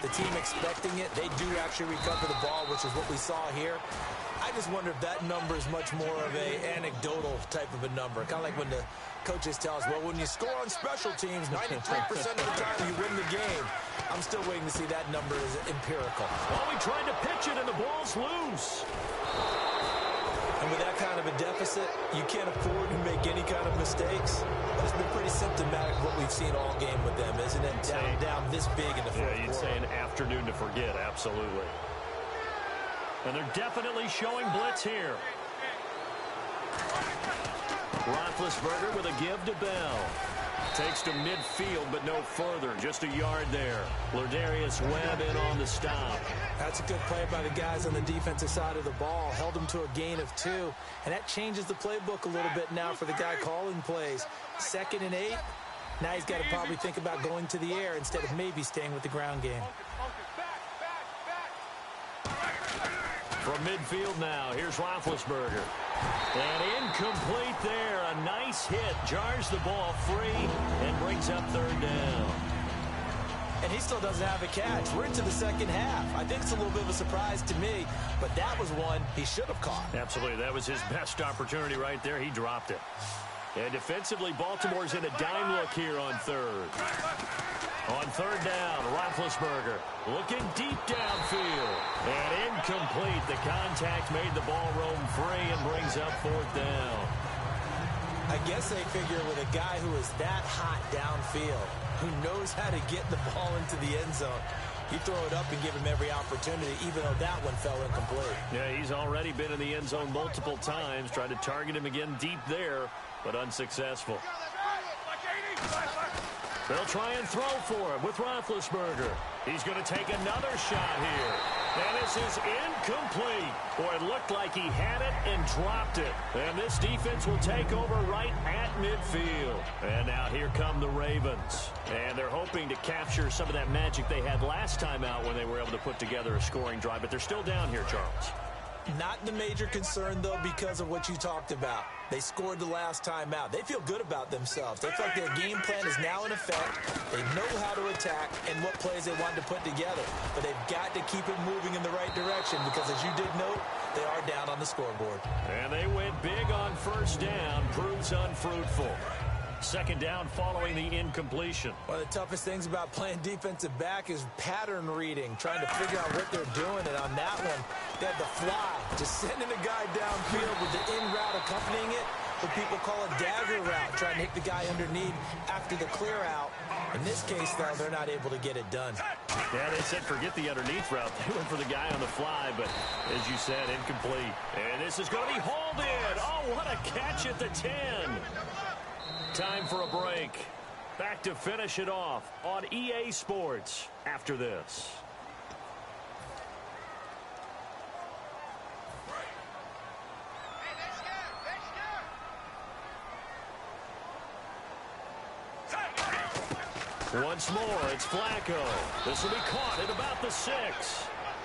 the team expecting it, they do actually recover the ball, which is what we saw here. I just wonder if that number is much more of a anecdotal type of a number. Kind of like when the coaches tell us, well, when you score on special teams, 93% of the time you win the game. I'm still waiting to see that number is empirical. Oh, he tried to pitch it, and the ball's loose. And with that kind of a deficit, you can't afford to make any kind of mistakes. But it's been pretty symptomatic of what we've seen all game with them, isn't it? Down this big in the fourth quarter. You'd say an afternoon to forget, absolutely. And they're definitely showing blitz here. Roethlisberger with a give to Bell. Takes to midfield, but no further. Just a yard there. Lardarius Webb in on the stop. That's a good play by the guys on the defensive side of the ball. Held them to a gain of 2. And that changes the playbook a little bit now for the guy calling plays. 2nd and 8. Now he's got to probably think about going to the air instead of maybe staying with the ground game. From midfield now, here's Roethlisberger. And incomplete there. A nice hit. Jars the ball free and brings up 3rd down. And he still doesn't have a catch. We're into the second half. I think it's a little bit of a surprise to me, but that was one he should have caught. Absolutely. That was his best opportunity right there. He dropped it. And defensively, Baltimore's in a dime look here on 3rd. On 3rd down, Roethlisberger looking deep downfield. And incomplete. The contact made the ball roam free and brings up 4th down. I guess they figure with a guy who is that hot downfield, who knows how to get the ball into the end zone, you throw it up and give him every opportunity, even though that one fell incomplete. Yeah, he's already been in the end zone multiple times, tried to target him again deep there, but unsuccessful. They'll try and throw for him with Roethlisberger. He's going to take another shot here. And this is incomplete. Boy, it looked like he had it and dropped it. And this defense will take over right at midfield. And now here come the Ravens. And they're hoping to capture some of that magic they had last time out when they were able to put together a scoring drive. But they're still down here, Charles. Not the major concern, though, because of what you talked about. They scored the last time out. They feel good about themselves. They feel like their game plan is now in effect. They know how to attack and what plays they want to put together. But they've got to keep it moving in the right direction because, as you did note, they are down on the scoreboard. And they went big on first down. Proves unfruitful. Second down following the incompletion. One of the toughest things about playing defensive back is pattern reading, trying to figure out what they're doing. And on that one, they had the fly, just sending a guy downfield with the in route accompanying it, what people call a dagger route, trying to hit the guy underneath after the clear out. In this case, though, they're not able to get it done. Yeah, they said forget the underneath route. They went for the guy on the fly, but as you said, incomplete. And this is going to be hauled in. Oh, what a catch at the 10. Time for a break. Back to finish it off on EA Sports after this. Once more, it's Flacco. This will be caught at about the 6.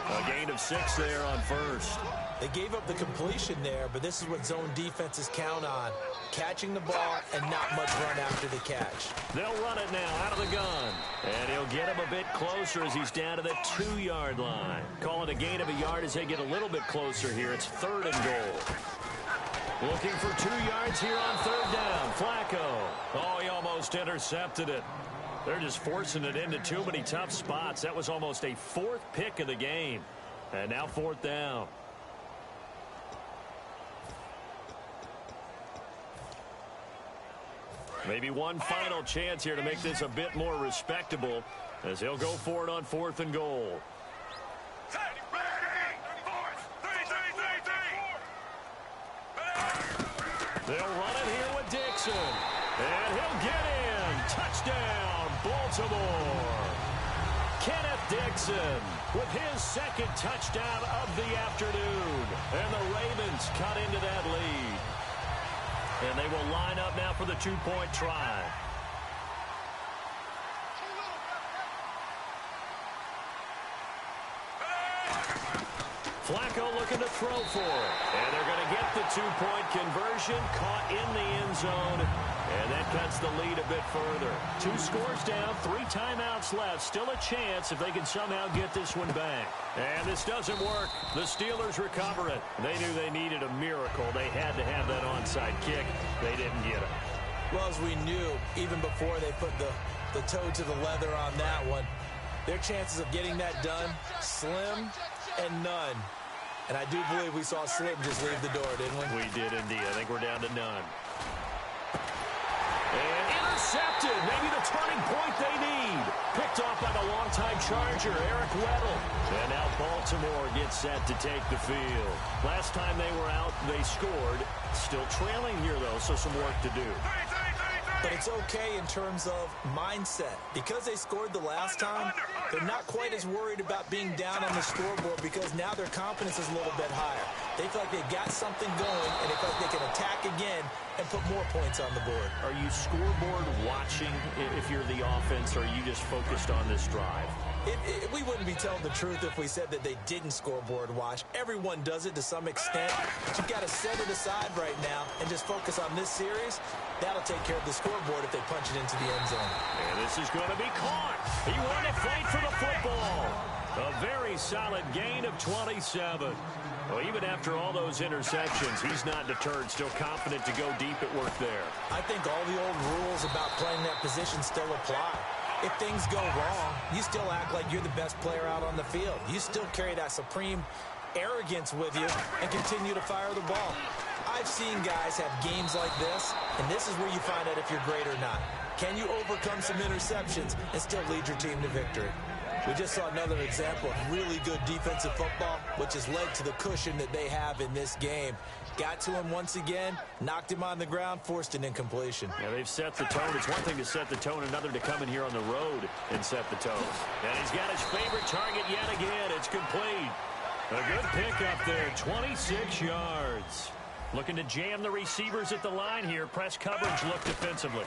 A gain of 6 there on first. They gave up the completion there, but this is what zone defenses count on. Catching the ball and not much run after the catch. They'll run it now out of the gun. And he'll get him a bit closer as he's down to the 2-yard line. Call it a gain of a yard as they get a little bit closer here. It's 3rd and goal. Looking for 2 yards here on 3rd down. Flacco. Oh, he almost intercepted it. They're just forcing it into too many tough spots. That was almost a 4th pick of the game. And now 4th down. Maybe one final chance here to make this a bit more respectable as he'll go for it on 4th and goal. They'll run it here with Dixon. And he'll get in. Touchdown, Baltimore. Kenneth Dixon with his 2nd touchdown of the afternoon. And the Ravens cut into that lead. And they will line up now for the 2-point try. Flacco looking to throw for it. And they're going to get the 2-point conversion. Caught in the end zone. And that cuts the lead a bit further. 2 scores down, 3 timeouts left. Still a chance if they can somehow get this one back. And this doesn't work. The Steelers recover it. They knew they needed a miracle. They had to have that onside kick. They didn't get it. Well, as we knew, even before they put the toe to the leather on that one, their chances of getting that done, slim and none. And I do believe we saw Slim just leave the door, didn't we? We did indeed. I think we're down to none. And intercepted. Maybe the turning point they need. Picked off by the longtime Charger, Eric Weddle. And now Baltimore gets set to take the field. Last time they were out, they scored. Still trailing here, though, so some work to do. But it's okay in terms of mindset. Because they scored the last time, they're not quite as worried about being down on the scoreboard because now their confidence is a little bit higher. They feel like they've got something going, and they feel like they can attack again and put more points on the board. Are you scoreboard watching if you're the offense, or are you just focused on this drive? We wouldn't be telling the truth if we said that they didn't scoreboard watch. Everyone does it to some extent. But you've got to set it aside right now and just focus on this series. That'll take care of the scoreboard if they punch it into the end zone. And this is going to be caught. He wanted to fight for the football. A very solid gain of 27. Well, even after all those interceptions, he's not deterred, still confident to go deep at work there. I think all the old rules about playing that position still apply. If things go wrong, you still act like you're the best player out on the field. You still carry that supreme arrogance with you and continue to fire the ball. I've seen guys have games like this, and this is where you find out if you're great or not. Can you overcome some interceptions and still lead your team to victory? We just saw another example of really good defensive football, which has led to the cushion that they have in this game. Got to him once again, knocked him on the ground, forced an incompletion. Yeah, they've set the tone. It's one thing to set the tone, another to come in here on the road and set the tone. And he's got his favorite target yet again. It's complete. A good pickup there, 26 yards. Looking to jam the receivers at the line here. Press coverage look defensively.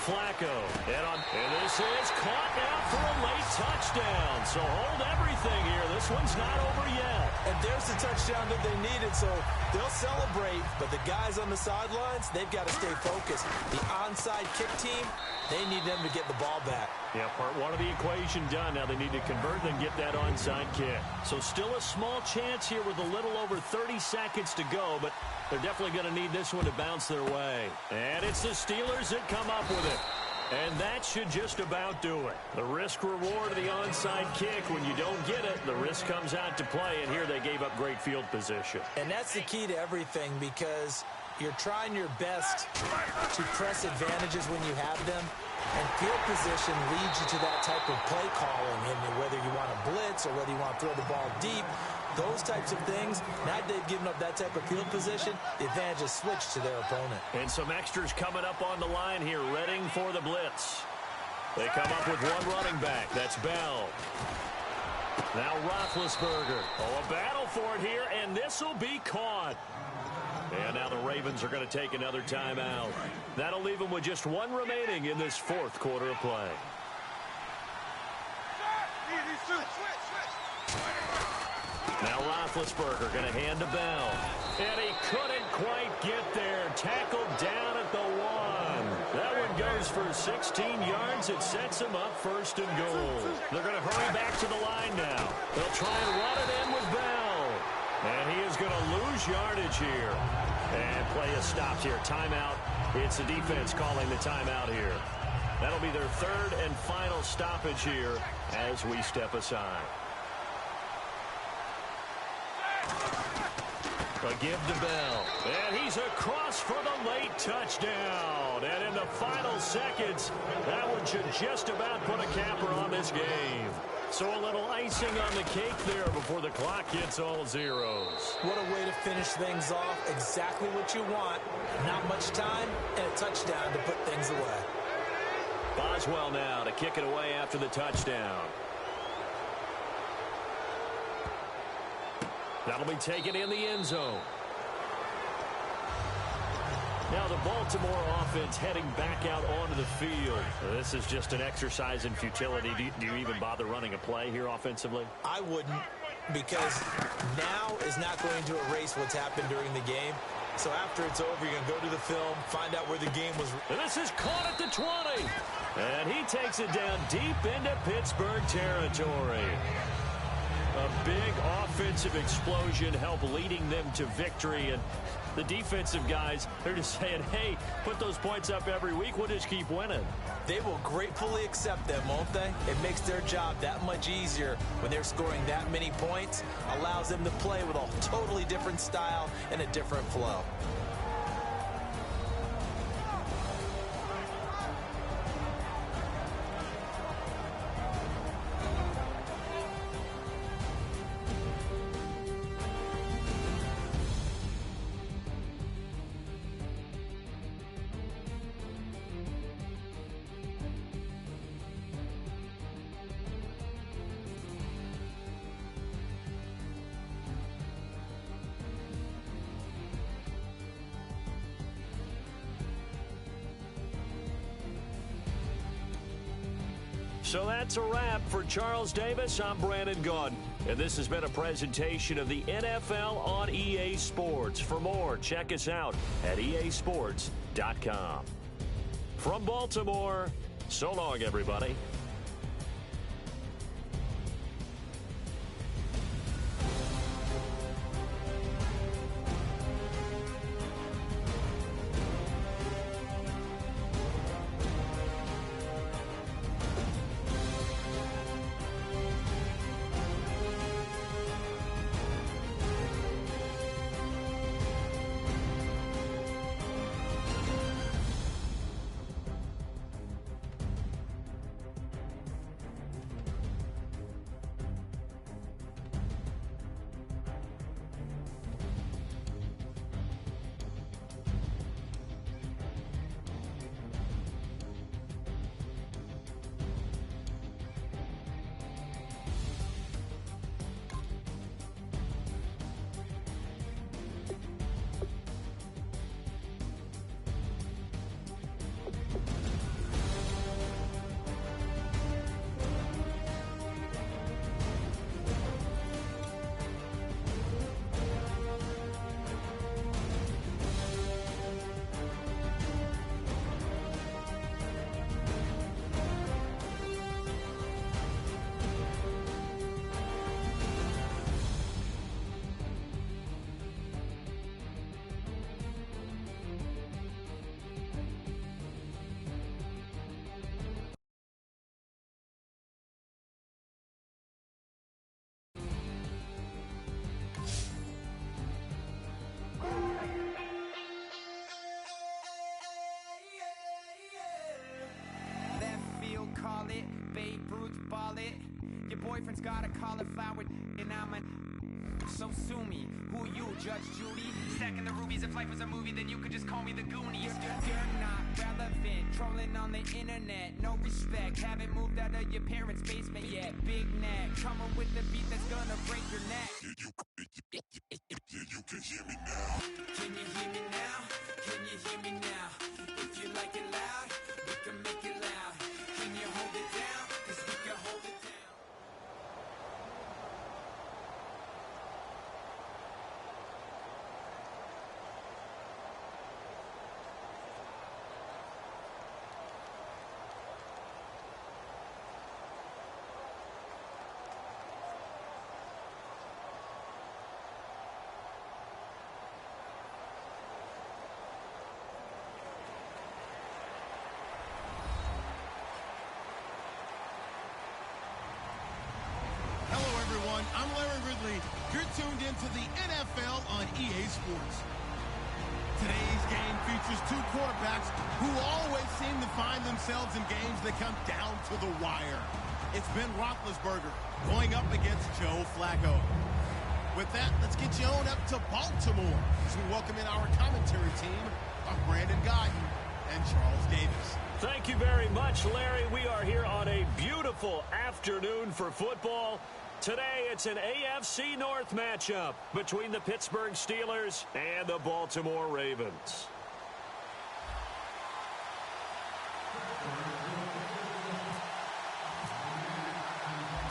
Flacco. And this is caught now for a late touchdown. So hold everything here. This one's not over yet. And there's the touchdown that they needed, so they'll celebrate. But the guys on the sidelines, they've got to stay focused. The onside kick team, they need them to get the ball back. Yeah, part one of the equation done. Now they need to convert and get that onside kick. So still a small chance here with a little over 30 seconds to go, but they're definitely going to need this one to bounce their way. And it's the Steelers that come up with it. And that should just about do it. The risk-reward of the onside kick, when you don't get it, the risk comes out to play, and here they gave up great field position. And that's the key to everything, because you're trying your best to press advantages when you have them. And field position leads you to that type of play calling, and whether you want to blitz or whether you want to throw the ball deep, those types of things. Now they've given up that type of field position, the advantage is switched to their opponent. And some extras coming up on the line here, readying for the blitz. They come up with one running back. That's Bell. Now Roethlisberger. Oh, a battle for it here, and this will be caught. And now the Ravens are going to take another timeout. That'll leave them with just one remaining in this fourth quarter of play. Now Roethlisberger going to hand to Bell. And he couldn't quite get there. Tackled down at the 1. That one goes for 16 yards. It sets him up first and goal. They're going to hurry back to the line now. They'll try and run it in with Bell. And he is going to lose yardage here. And play is stopped here. Timeout. It's the defense calling the timeout here. That'll be their third and final stoppage here as we step aside. A give to Bell. And he's across for the late touchdown. And in the final seconds, that one should just about put a capper on this game. So a little icing on the cake there before the clock hits all zeros. What a way to finish things off. Exactly what you want. Not much time and a touchdown to put things away. Boswell now to kick it away after the touchdown. That'll be taken in the end zone. Now the Baltimore offense heading back out onto the field. This is just an exercise in futility. Do you even bother running a play here offensively? I wouldn't, because now is not going to erase what's happened during the game. So after it's over, you're going to go to the film, find out where the game was. And this is caught at the 20. And he takes it down deep into Pittsburgh territory. A big offensive explosion helped leading them to victory. And the defensive guys, they're just saying, hey, put those points up every week. We'll just keep winning. They will gratefully accept them, won't they? It makes their job that much easier when they're scoring that many points. Allows them to play with a totally different style and a different flow. So that's a wrap for Charles Davis. I'm Brandon Gaudin, and this has been a presentation of the NFL on EA Sports. For more, check us out at easports.com. From Baltimore, so long, everybody. Babe Ruth ball it. Your boyfriend's got a cauliflower and I'm a... So sue me, who you, Judge Judy? Stacking the rubies, if life was a movie, then you could just call me the Goonies. You're not relevant, trolling on the internet, no respect. Haven't moved out of your parents' basement yet. Big neck, coming with the beat that's gonna break your neck. You can hear me now. Can you hear me now? Can you hear me now? If you like it loud, we can make it loud. Can you hold it down? 'Cause we can hold it down. I'm Larry Ridley. You're tuned into the NFL on EA Sports. Today's game features two quarterbacks who always seem to find themselves in games that come down to the wire. It's Ben Roethlisberger going up against Joe Flacco. With that, let's get you on up to Baltimore as we welcome in our commentary team of Brandon Godden and Charles Davis. Thank you very much, Larry. We are here on a beautiful afternoon for football. Today, it's an AFC North matchup between the Pittsburgh Steelers and the Baltimore Ravens.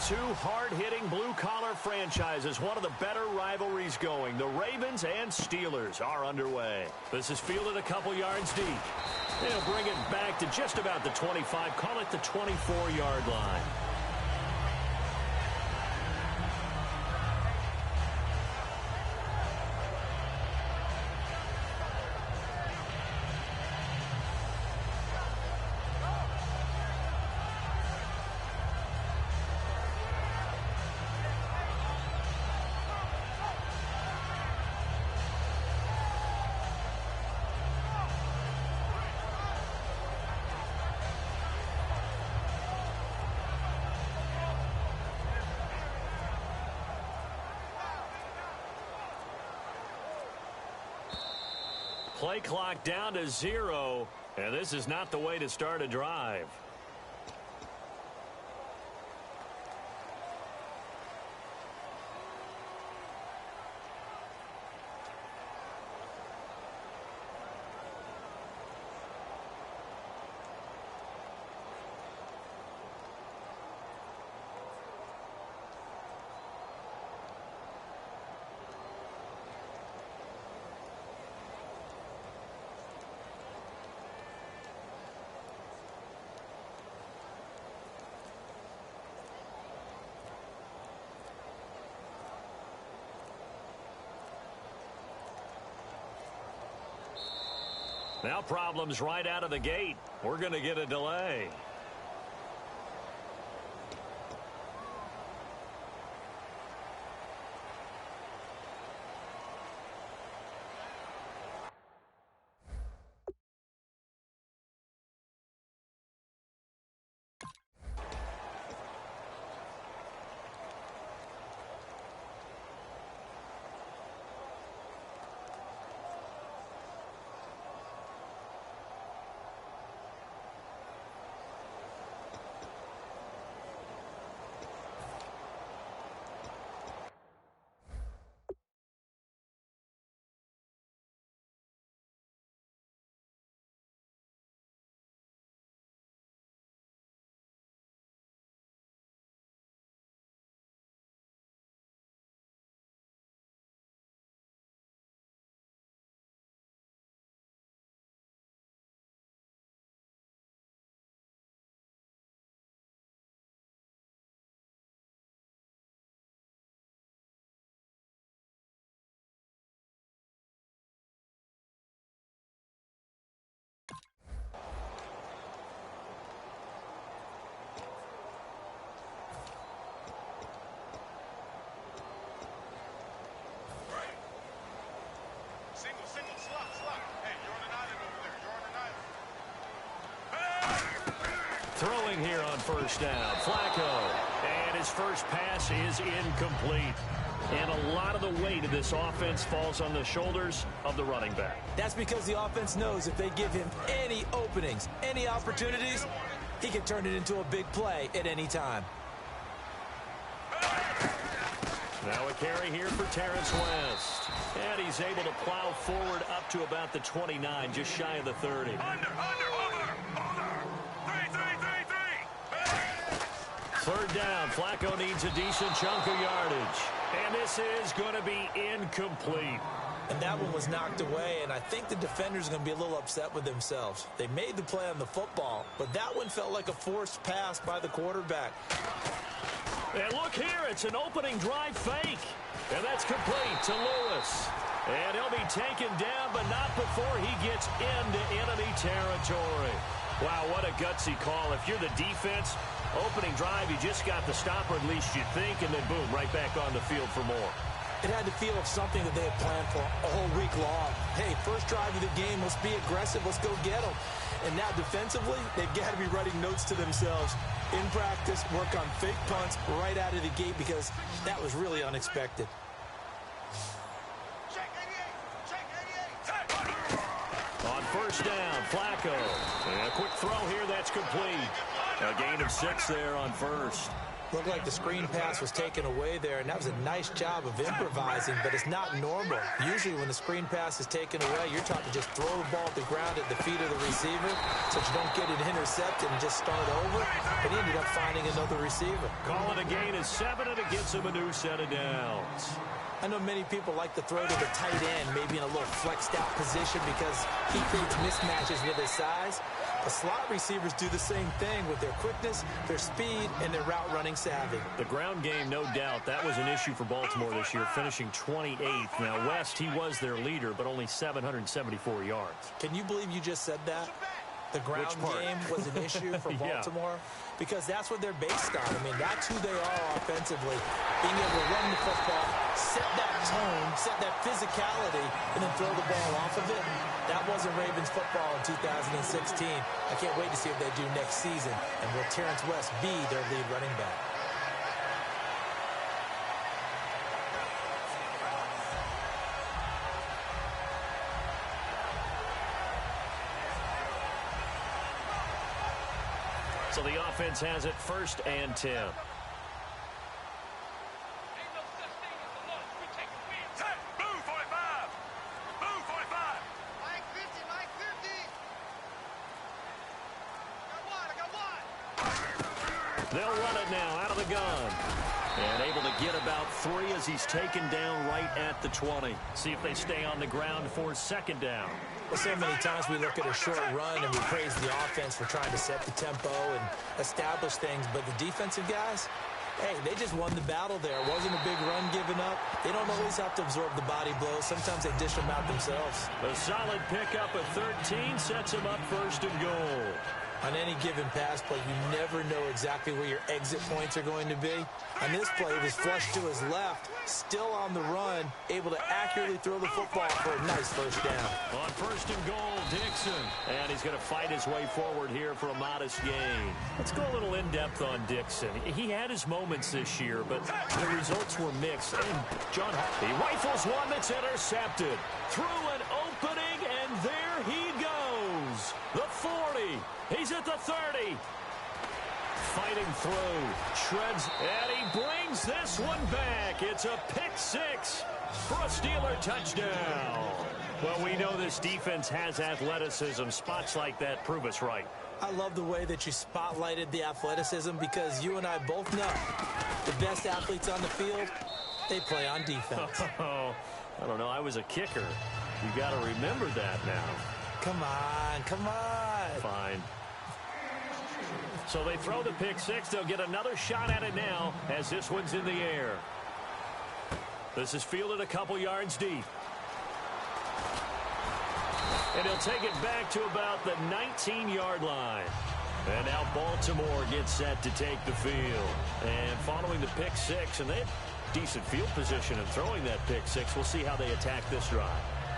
Two hard-hitting blue-collar franchises, one of the better rivalries going. The Ravens and Steelers are underway. This is fielded a couple yards deep. They'll bring it back to just about the 25, call it the 24-yard line. Play clock down to 0, and this is not the way to start a drive. Now problems right out of the gate. We're going to get a delay. Throwing here on first down, Flacco. And his first pass is incomplete. And a lot of the weight of this offense falls on the shoulders of the running back. That's because the offense knows if they give him any openings, any opportunities, he can turn it into a big play at any time. Now a carry here for Terrence West. And he's able to plow forward up to about the 29, just shy of the 30. Under. 3. Third down, Flacco needs a decent chunk of yardage. And this is going to be incomplete. And that one was knocked away, and I think the defenders are going to be a little upset with themselves. They made the play on the football, but that one felt like a forced pass by the quarterback. And look here, it's an opening drive fake. And that's complete to Lewis. And he'll be taken down, but not before he gets into enemy territory. Wow, what a gutsy call. If you're the defense, opening drive, you just got the stop, or at least you think, and then boom, right back on the field for more. It had to feel of something that they had planned for a whole week long. Hey, first drive of the game, let's be aggressive, let's go get them. And now defensively, they've got to be writing notes to themselves. In practice, work on fake punts right out of the gate because that was really unexpected. On first down, Flacco. And a quick throw here, that's complete. A gain of 6 there on first. Looked like the screen pass was taken away there, and that was a nice job of improvising, but it's not normal. Usually when the screen pass is taken away, you're taught to just throw the ball at the ground at the feet of the receiver so you don't get it intercepted and just start over. But he ended up finding another receiver. Call it a gain of 7, and it gets him a new set of downs. I know many people like to throw to the tight end, maybe in a little flexed out position because he creates mismatches with his size. The slot receivers do the same thing with their quickness, their speed, and their route running savvy. The ground game, no doubt, that was an issue for Baltimore this year, finishing 28th. Now, West, he was their leader, but only 774 yards. Can you believe you just said that? The ground game was an issue for Baltimore? Yeah. Because that's what they're based on. I mean, that's who they are offensively. Being able to run the football, set that tone, set that physicality, and then throw the ball off of it. That wasn't Ravens football in 2016. I can't wait to see what they do next season. And will Terrence West be their lead running back? So the offense has it 1st and 10. They'll run it now out of the gun. And able to get about 3 as he's taken down right at the 20. See if they stay on the ground for 2nd down. Well, so many times we look at a short run and we praise the offense for trying to set the tempo and establish things. But the defensive guys, hey, they just won the battle there. It wasn't a big run given up. They don't always have to absorb the body blows. Sometimes they dish them out themselves. A solid pickup at 13 sets them up 1st and goal. On any given pass play, you never know exactly where your exit points are going to be. On this play, he was flushed to his left, still on the run, able to accurately throw the football for a nice 1st down. On 1st and goal, Dixon. And he's going to fight his way forward here for a modest gain. Let's go a little in-depth on Dixon. He had his moments this year, but the results were mixed. And John, he rifles one that's intercepted. Through an opening, and there he goes. The 40. He's at the 30. Fighting through. Shreds. And he brings this one back. It's a pick 6 for a Steeler touchdown. Well, we know this defense has athleticism. Spots like that prove us right. I love the way that you spotlighted the athleticism because you and I both know the best athletes on the field, they play on defense. I don't know. I was a kicker. You got to remember that now. Come on, come on. Fine. So they throw the pick 6. They'll get another shot at it now as this one's in the air. This is fielded a couple yards deep. And he'll take it back to about the 19-yard line. And now Baltimore gets set to take the field. And following the pick 6, and they have decent field position in throwing that pick 6. We'll see how they attack this drive.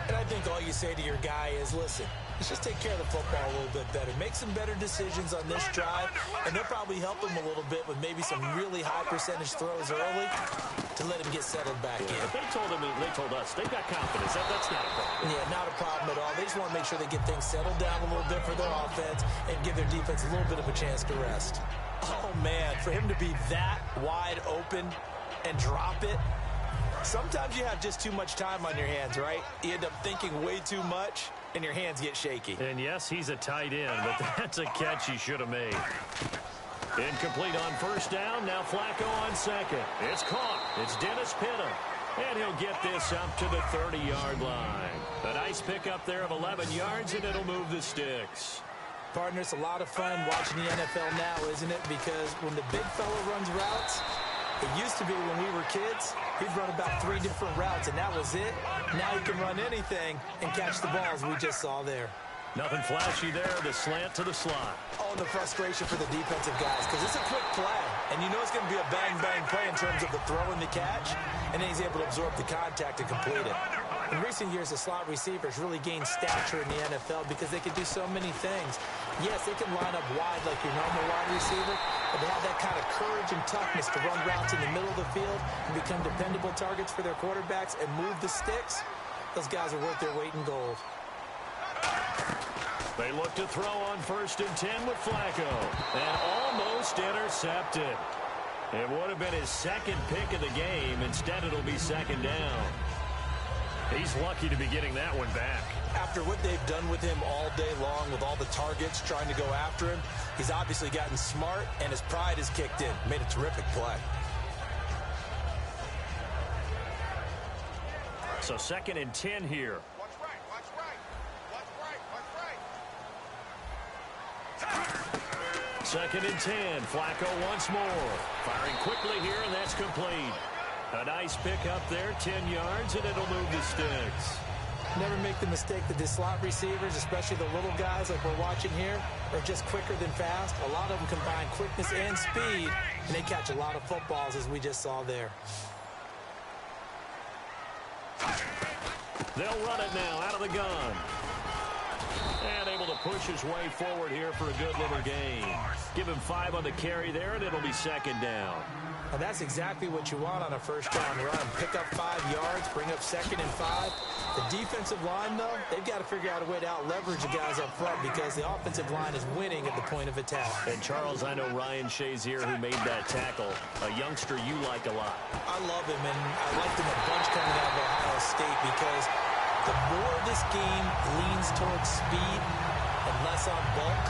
And I think all you say to your guy is, listen, Let's just take care of the football a little bit better. Make some better decisions on this drive, and they'll probably help him a little bit with maybe some really high percentage throws early to let him get settled back in. If they told us they've got confidence. That's not a problem. Yeah, not a problem at all. They just want to make sure they get things settled down a little bit for their offense and give their defense a little bit of a chance to rest. Oh, man, for him to be that wide open and drop it. Sometimes you have just too much time on your hands, right? You end up thinking way too much, and your hands get shaky. And yes, he's a tight end, but that's a catch he should have made. Incomplete on first down. Now Flacco on second. It's caught. It's Dennis Pitta. And he'll get this up to the 30-yard line. A nice pickup there of 11 yards, and it'll move the sticks. Partner, it's a lot of fun watching the NFL now, isn't it? Because when the big fella runs routes, it used to be when we were kids, he'd run about 3 different routes, and that was it. Now he can run anything and catch the balls we just saw there. Nothing flashy there, the slant to the slot. Oh, and the frustration for the defensive guys, because it's a quick play, and you know it's going to be a bang-bang play in terms of the throw and the catch, and then he's able to absorb the contact and complete it. In recent years, the slot receivers really gained stature in the NFL because they can do so many things. Yes, they can line up wide like your normal wide receiver, but they have that kind of courage and toughness to run routes in the middle of the field and become dependable targets for their quarterbacks and move the sticks. Those guys are worth their weight in gold. They look to throw on 1st and 10 with Flacco. And almost intercepted. It would have been his second pick of the game. Instead, it'll be 2nd down. He's lucky to be getting that one back. After what they've done with him all day long, with all the targets trying to go after him, he's obviously gotten smart, and his pride has kicked in. Made a terrific play. So 2nd and 10 here. Watch right, watch right. Watch right, watch right. 2nd and 10. Flacco once more. Firing quickly here, and that's complete. A nice pick up there, 10 yards, and it'll move the sticks. Never make the mistake that the slot receivers, especially the little guys like we're watching here, are just quicker than fast. A lot of them combine quickness and speed, and they catch a lot of footballs, as we just saw there. They'll run it now out of the gun. And able to push his way forward here for a good little gain. Give him 5 on the carry there, and it'll be 2nd down. And that's exactly what you want on a first-down run. Pick up 5 yards, bring up 2nd and 5. The defensive line, though, they've got to figure out a way to out-leverage the guys up front because the offensive line is winning at the point of attack. And, Charles, I know Ryan Shazier, who made that tackle, a youngster you like a lot. I love him, and I liked him a bunch coming out of Ohio State because the more this game leans towards speed and less on bulk,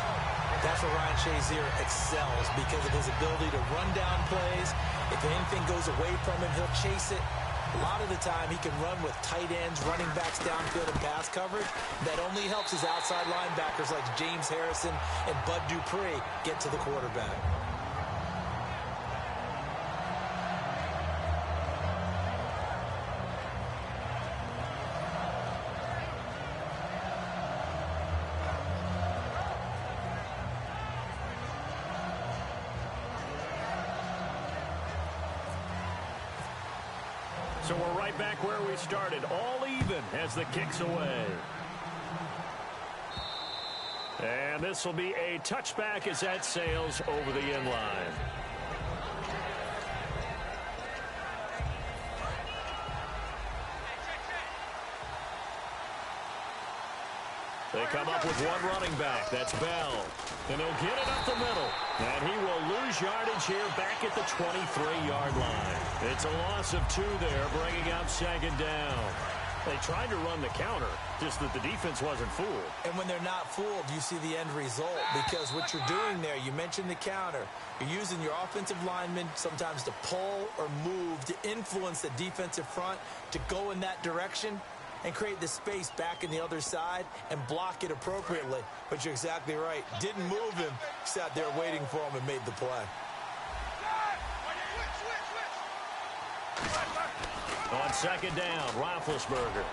that's where Ryan Shazier excels because of his ability to run down plays. If anything goes away from him, he'll chase it. A lot of the time, he can run with tight ends, running backs downfield, and pass coverage. That only helps his outside linebackers like James Harrison and Bud Dupree get to the quarterback. So we're right back where we started, all even as the kick's away. And this will be a touchback as that sails over the end line. They come up with one running back. That's Bell. And he'll get it up the middle. And he will lose yardage here back at the 23-yard line. It's a loss of 2 there, bringing up 2nd down. They tried to run the counter, just that the defense wasn't fooled. And when they're not fooled, you see the end result. Because what you're doing there, you mentioned the counter. You're using your offensive linemen sometimes to pull or move to influence the defensive front to go in that direction and create the space back in the other side and block it appropriately. But you're exactly right. Didn't move him. Sat there waiting for him and made the play. On 2nd down, Roethlisberger.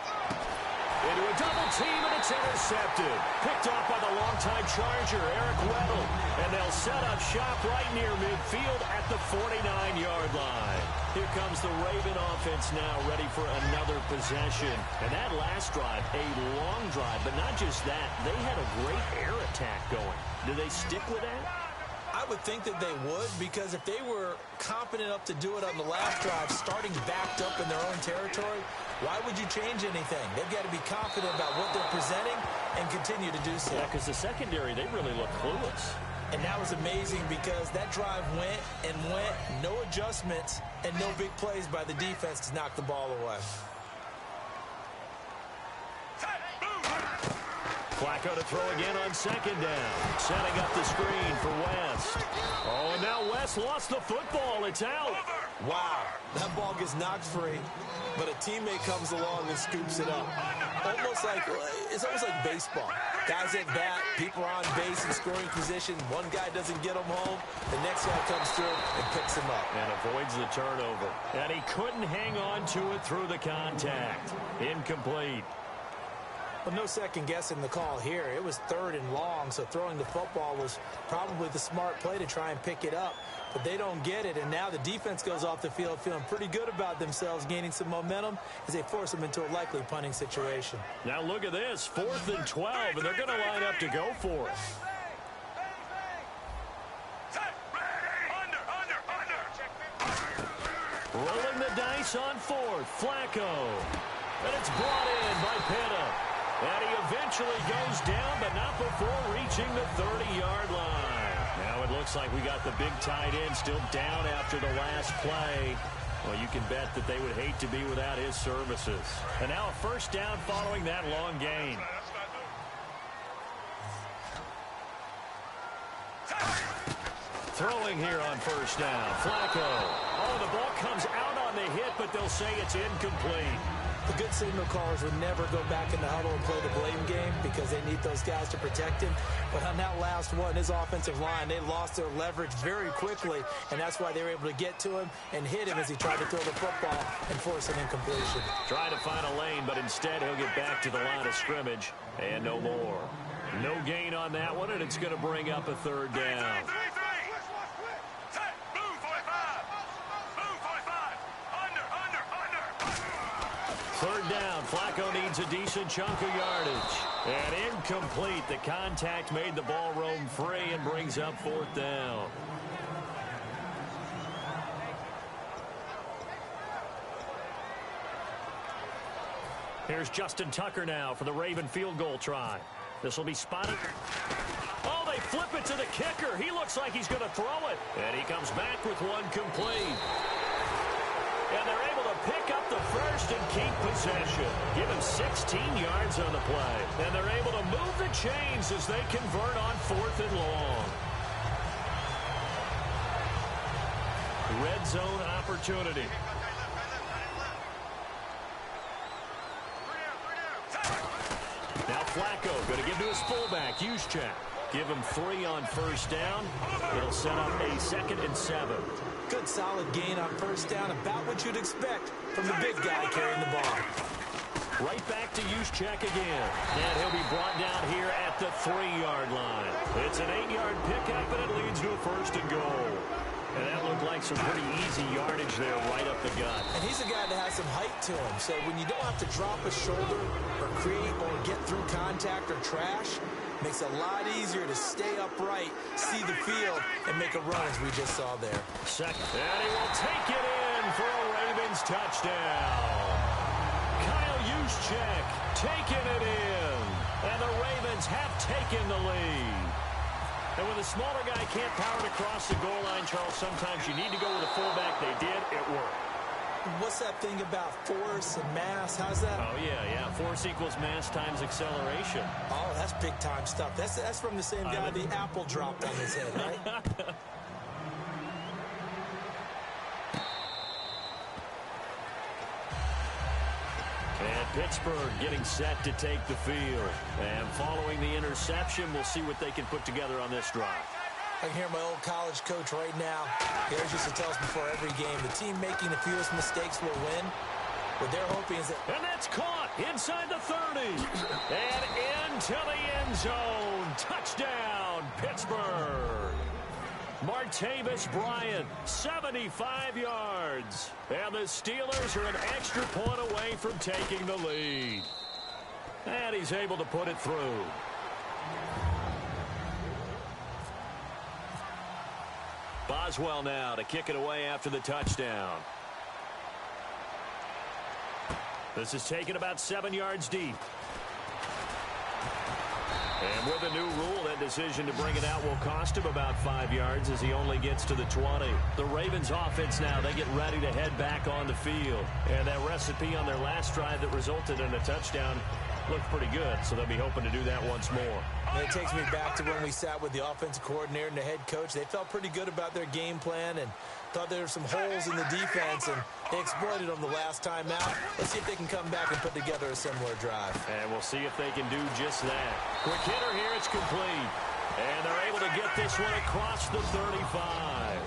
Into a double team, and it's intercepted. Picked off by the longtime Charger, Eric Weddle. And they'll set up shop right near midfield at the 49-yard line. Here comes the Raven offense now, ready for another possession. And that last drive, a long drive, but not just that. They had a great air attack going. Do they stick with that? I would think that they would, because if they were confident enough to do it on the last drive, starting backed up in their own territory, why would you change anything? They've got to be confident about what they're presenting and continue to do so. Yeah, because the secondary, they really look clueless. And that was amazing because that drive went and went, no adjustments, and no big plays by the defense to knock the ball away. Flacco to throw again on second down. Setting up the screen for West. Oh, and now West lost the football. It's out. Wow, that ball gets knocked free, but a teammate comes along and scoops it up. It's almost like baseball. Guys at bat, people are on base in scoring position. One guy doesn't get him home. The next guy comes through and picks him up. And avoids the turnover. And he couldn't hang on to it through the contact. Incomplete. Well, no second guessing the call here. It was 3rd and long, so throwing the football was probably the smart play to try and pick it up. But they don't get it, and now the defense goes off the field feeling pretty good about themselves, gaining some momentum as they force them into a likely punting situation. Now look at this, 4th and 12, and they're going to line up to go for it. Rolling the dice on 4th, Flacco. And it's brought in by Pitta. And he eventually goes down, but not before reaching the 30-yard line. Now it looks like we got the big tight end still down after the last play. Well, you can bet that they would hate to be without his services. And now a first down following that long gain. Throwing here on first down, Flacco. Oh, the ball comes out on the hit, but they'll say it's incomplete. The good signal callers would never go back in the huddle and play the blame game because they need those guys to protect him. But on that last one, his offensive line, they lost their leverage very quickly, and that's why they were able to get to him and hit him as he tried to throw the football and force an incompletion. Trying to find a lane, but instead he'll get back to the line of scrimmage and no more. No gain on that one, and it's going to bring up a 3rd down. Third down, Flacco needs a decent chunk of yardage. And incomplete. The contact made the ball roam free and brings up 4th down. Here's Justin Tucker now for the Raven field goal try. This will be spotted. Oh, they flip it to the kicker. He looks like he's going to throw it. And he comes back with one complete. And they're able to pick up the first and keep possession. Give him 16 yards on the play. And they're able to move the chains as they convert on 4th and long. Red zone opportunity. Now Flacco going to give to his fullback, Juszczyk. Give him 3 on first down. It'll set up a 2nd and 7. Good solid gain on first down, about what you'd expect from the big guy carrying the ball. Right back to Juszczyk again. And he'll be brought down here at the 3-yard line. It's an 8-yard pickup, and it leads to a 1st and goal. And that looked like some pretty easy yardage there right up the gut. And he's a guy that has some height to him. So when you don't have to drop a shoulder or create or get through contact or trash, makes it a lot easier to stay upright, see the field, and make a run as we just saw there. Second. And he will take it in for a Ravens touchdown. Kyle Juszczyk taking it in. And the Ravens have taken the lead. And when the smaller guy can't power it across the goal line, Charles, sometimes you need to go with a fullback. They did. It worked. What's that thing about force and mass? How's that? Oh, yeah. Force equals mass times acceleration. Oh, that's big-time stuff. That's from the same guy the apple dropped on his head, right? And Pittsburgh getting set to take the field. And following the interception, we'll see what they can put together on this drive. I can hear my old college coach right now. He always used to tell us before every game, the team making the fewest mistakes will win. What they're hoping is that... And that's caught inside the 30. And into the end zone. Touchdown, Pittsburgh. Martavis Bryant, 75 yards. And the Steelers are an extra point away from taking the lead. And he's able to put it through. Boswell now to kick it away after the touchdown. This is taken about 7 yards deep. And with a new rule, that decision to bring it out will cost him about 5 yards as he only gets to the 20. The Ravens offense now, they get ready to head back on the field. And that recipe on their last drive that resulted in a touchdown looked pretty good, so they'll be hoping to do that once more. And it takes me back to when we sat with the offensive coordinator and the head coach. They felt pretty good about their game plan and thought there were some holes in the defense, and they exploited them the last time out. Let's see if they can come back and put together a similar drive. And we'll see if they can do just that. Quick hitter here, it's complete. And they're able to get this one across the 35.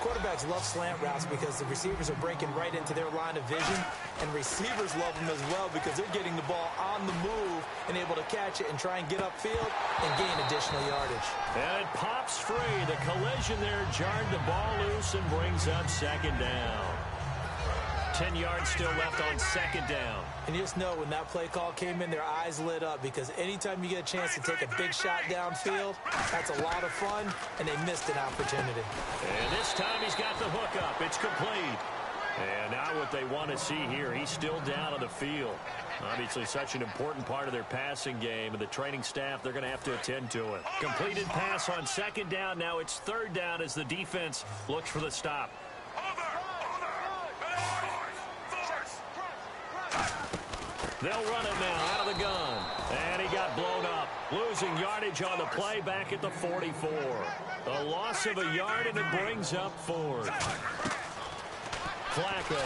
Quarterbacks love slant routes because the receivers are breaking right into their line of vision, and receivers love them as well because they're getting the ball on the move and able to catch it and try and get upfield and gain additional yardage. And it pops free. The collision there jarred the ball loose and brings up second down. 10 yards still left on second down. And you just know when that play call came in, their eyes lit up because anytime you get a chance to take a big shot downfield, that's a lot of fun, and they missed an opportunity. And this time he's got the hook up. It's complete. And now what they want to see here, he's still down on the field. Obviously such an important part of their passing game, and the training staff, they're going to have to attend to it. Completed pass on second down. Now it's third down as the defense looks for the stop. They'll run it now out of the gun. And he got blown up. Losing yardage on the play back at the 44. A loss of a yard, and it brings up fourth. Flacco.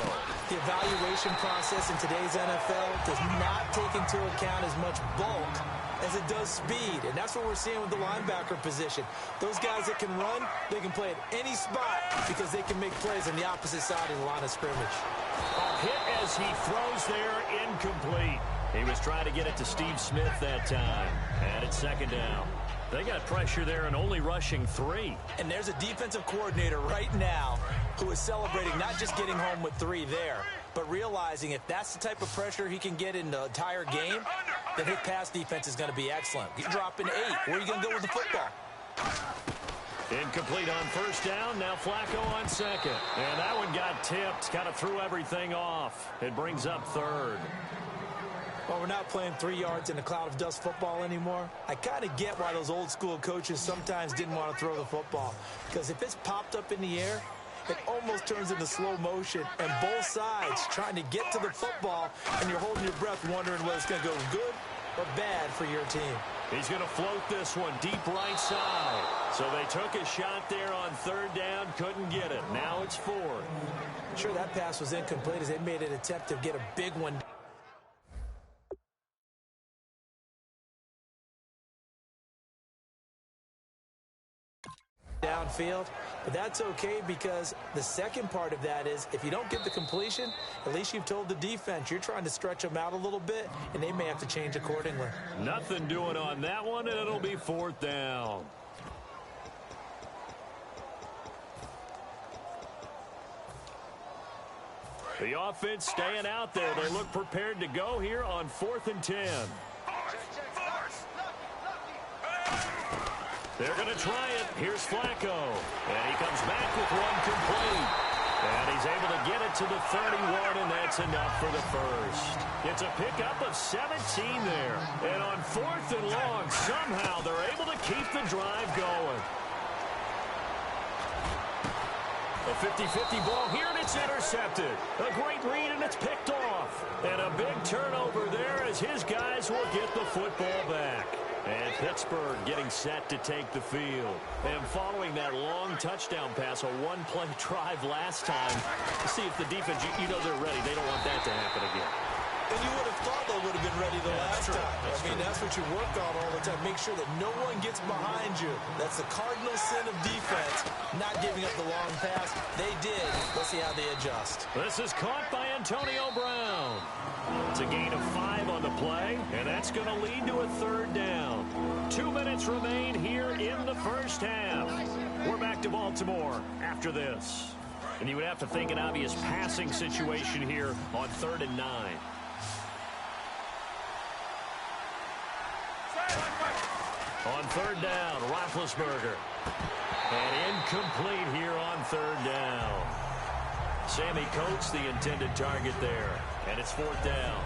The evaluation process in today's NFL does not take into account as much bulk as it does speed, and that's what we're seeing with the linebacker position. Those guys that can run, they can play at any spot because they can make plays on the opposite side of the line of scrimmage. A hit as he throws there, incomplete. He was trying to get it to Steve Smith that time, and it's second down. They got pressure there and only rushing 3. And there's a defensive coordinator right now who is celebrating not just getting home with 3 there, but realizing if that's the type of pressure he can get in the entire game, then his pass defense is going to be excellent. You're dropping 8. Where are you going to go with the football? Incomplete on first down. Now Flacco on second. And that one got tipped. Kind of threw everything off. It brings up third. Well, we're not playing 3 yards in a cloud of dust football anymore. I kind of get why those old school coaches sometimes didn't want to throw the football. Because if it's popped up in the air, it almost turns into slow motion. And both sides trying to get to the football, and you're holding your breath wondering whether it's going to go good or bad for your team. He's going to float this one deep right side. So they took a shot there on third down, couldn't get it. Now it's fourth. Sure, that pass was incomplete as they made an attempt to get a big one downfield, but that's okay because the second part of that is if you don't get the completion, at least you've told the defense you're trying to stretch them out a little bit, and they may have to change accordingly. Nothing doing on that one, and it'll be fourth down. The offense staying out there. They look prepared to go here on 4th and 10. They're going to try it. Here's Flacco. And he comes back with one complete. And he's able to get it to the 31, and that's enough for the first. It's a pickup of 17 there. And on 4th and long, somehow they're able to keep the drive going. A 50-50 ball here, and it's intercepted. A great read, and it's picked off. And a big turnover there as his guys will get the football back. And Pittsburgh getting set to take the field. And following that long touchdown pass, a one-play drive last time, to see if the defense, you know they're ready. They don't want that to happen again. And you would have thought they would have been ready the last time. That's what you work on all the time. Make sure that no one gets behind you. That's the cardinal sin of defense, not giving up the long pass. They did. Let's see how they adjust. This is caught by Antonio Brown. It's a gain of 5 on the play, and that's going to lead to a third down. 2 minutes remain here in the first half. We're back to Baltimore after this. And you would have to think an obvious passing situation here on 3rd and 9. On 3rd down, Roethlisberger. And incomplete here on 3rd down. Sammy Coates, the intended target there. And it's 4th down.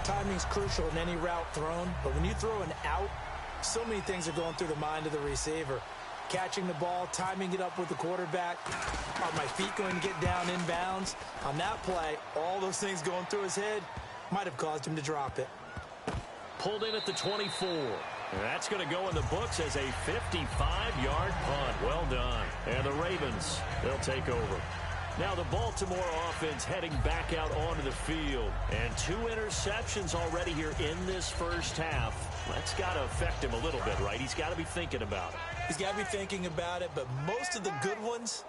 Timing's crucial in any route thrown, but when you throw an out, so many things are going through the mind of the receiver. Catching the ball, timing it up with the quarterback. Are my feet going to get down in bounds? On that play, all those things going through his head might have caused him to drop it. Pulled in at the 24. And that's going to go in the books as a 55-yard punt. Well done. And the Ravens, they'll take over. Now the Baltimore offense heading back out onto the field. And 2 interceptions already here in this first half. That's got to affect him a little bit, right? He's got to be thinking about it. He's got to be thinking about it, but most of the good ones,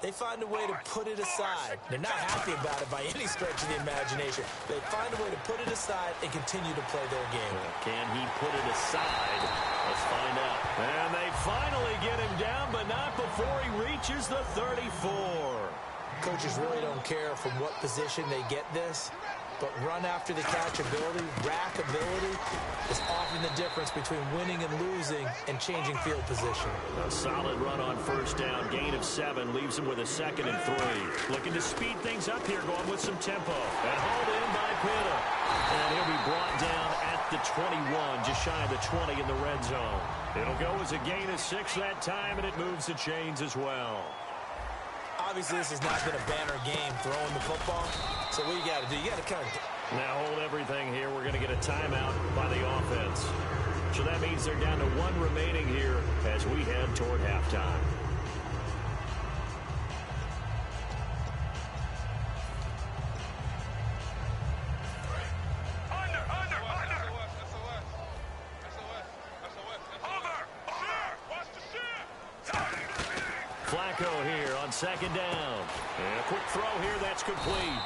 they find a way to put it aside. They're not happy about it by any stretch of the imagination. They find a way to put it aside and continue to play their game. Can he put it aside? Let's find out. And they finally get him down, but not before he reaches the 34. Coaches really don't care from what position they get this, but run after the catch ability, rack ability, is often the difference between winning and losing and changing field position. A solid run on 1st down, gain of 7, leaves him with a 2nd and 3. Looking to speed things up here, going with some tempo. And hauled in by Pitta. And he'll be brought down at the 21, just shy of the 20 in the red zone. It'll go as a gain of 6 that time, and it moves the chains as well. Obviously, this has not been a banner game throwing the football. So what you got to do, you got to kind of... Now hold everything here. We're going to get a timeout by the offense. So that means they're down to 1 remaining here as we head toward halftime. Flacco here on 2nd down. And a quick throw here, that's complete.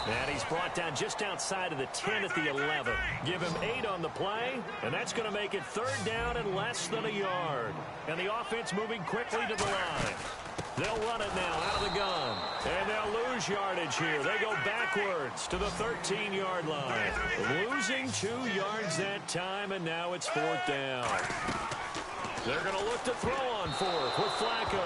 And he's brought down just outside of the 10 at the 11. Give him 8 on the play, and that's going to make it 3rd down and less than a yard. And the offense moving quickly to the line. They'll run it now out of the gun. And they'll lose yardage here. They go backwards to the 13-yard line. Losing 2 yards that time, and now it's 4th down. They're going to look to throw on 4th with Flacco.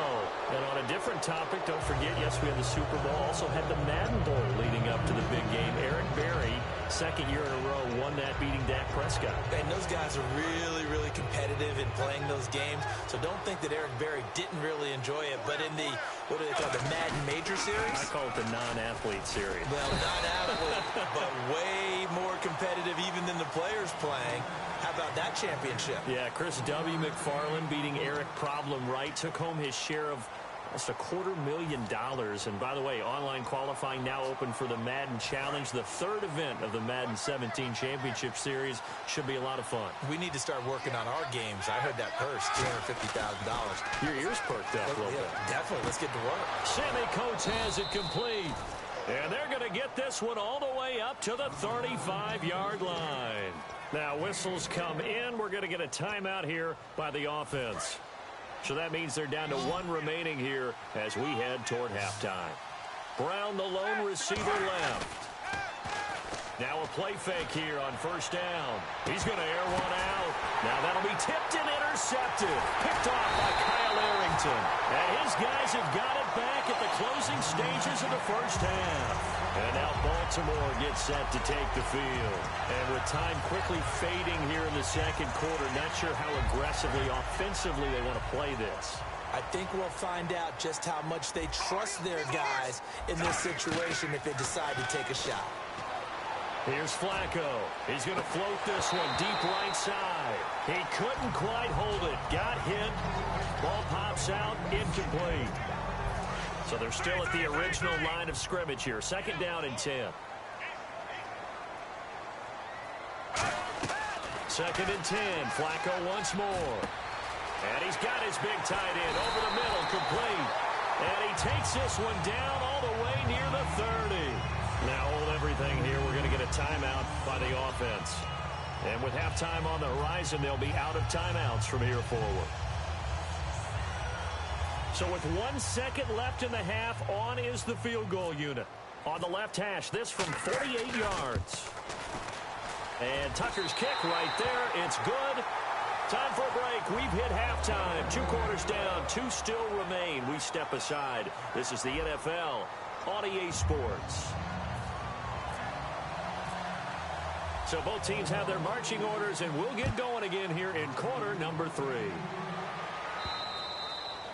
And on a different topic, don't forget, yes, we had the Super Bowl, also had the Madden Bowl leading up to the big game. Eric Berry, 2nd year in a row, won that beating Dak Prescott. And those guys are really, really competitive in playing those games. So don't think that Eric Berry didn't really enjoy it. But in the, what do they call it, the Madden Major Series? I call it the non-athlete series. Well, non-athlete, but way more competitive even than the players playing. How about that championship? Yeah, Chris W. McFarland beating Eric Problem Wright took home his share of almost $250,000. And by the way, online qualifying now open for the Madden Challenge, the 3rd event of the Madden 17 Championship Series. Should be a lot of fun. We need to start working on our games. I heard that purse, $250,000. Your ears perked up a little bit. Definitely. Let's get to work. Sammy Coates has it complete. And they're going to get this one all the way up to the 35-yard line. Now, whistles come in. We're going to get a timeout here by the offense. So that means they're down to 1 remaining here as we head toward halftime. Brown, the lone receiver, left. Now a play fake here on 1st down. He's going to air one out. Now that'll be tipped and intercepted. Picked off by Kyle Arrington. And his guys have got it back at the closing stages of the first half. And now Baltimore gets set to take the field. And with time quickly fading here in the 2nd quarter, not sure how aggressively, offensively they want to play this. I think we'll find out just how much they trust their guys in this situation if they decide to take a shot. Here's Flacco. He's going to float this one deep right side. He couldn't quite hold it. Got hit. Ball pops out. Incomplete. So they're still at the original line of scrimmage here. 2nd down and 10. 2nd and 10. Flacco once more. And he's got his big tight end over the middle, complete. And he takes this one down all the way near the 30. Now hold everything here. We're going to get a timeout by the offense. And with halftime on the horizon, they'll be out of timeouts from here forward. So with 1 second left in the half, on is the field goal unit. On the left hash, this from 48 yards. And Tucker's kick right there. It's good. Time for a break. We've hit halftime. 2 quarters down. 2 still remain. We step aside. This is the NFL on EA Sports. So both teams have their marching orders, and we'll get going again here in quarter number 3.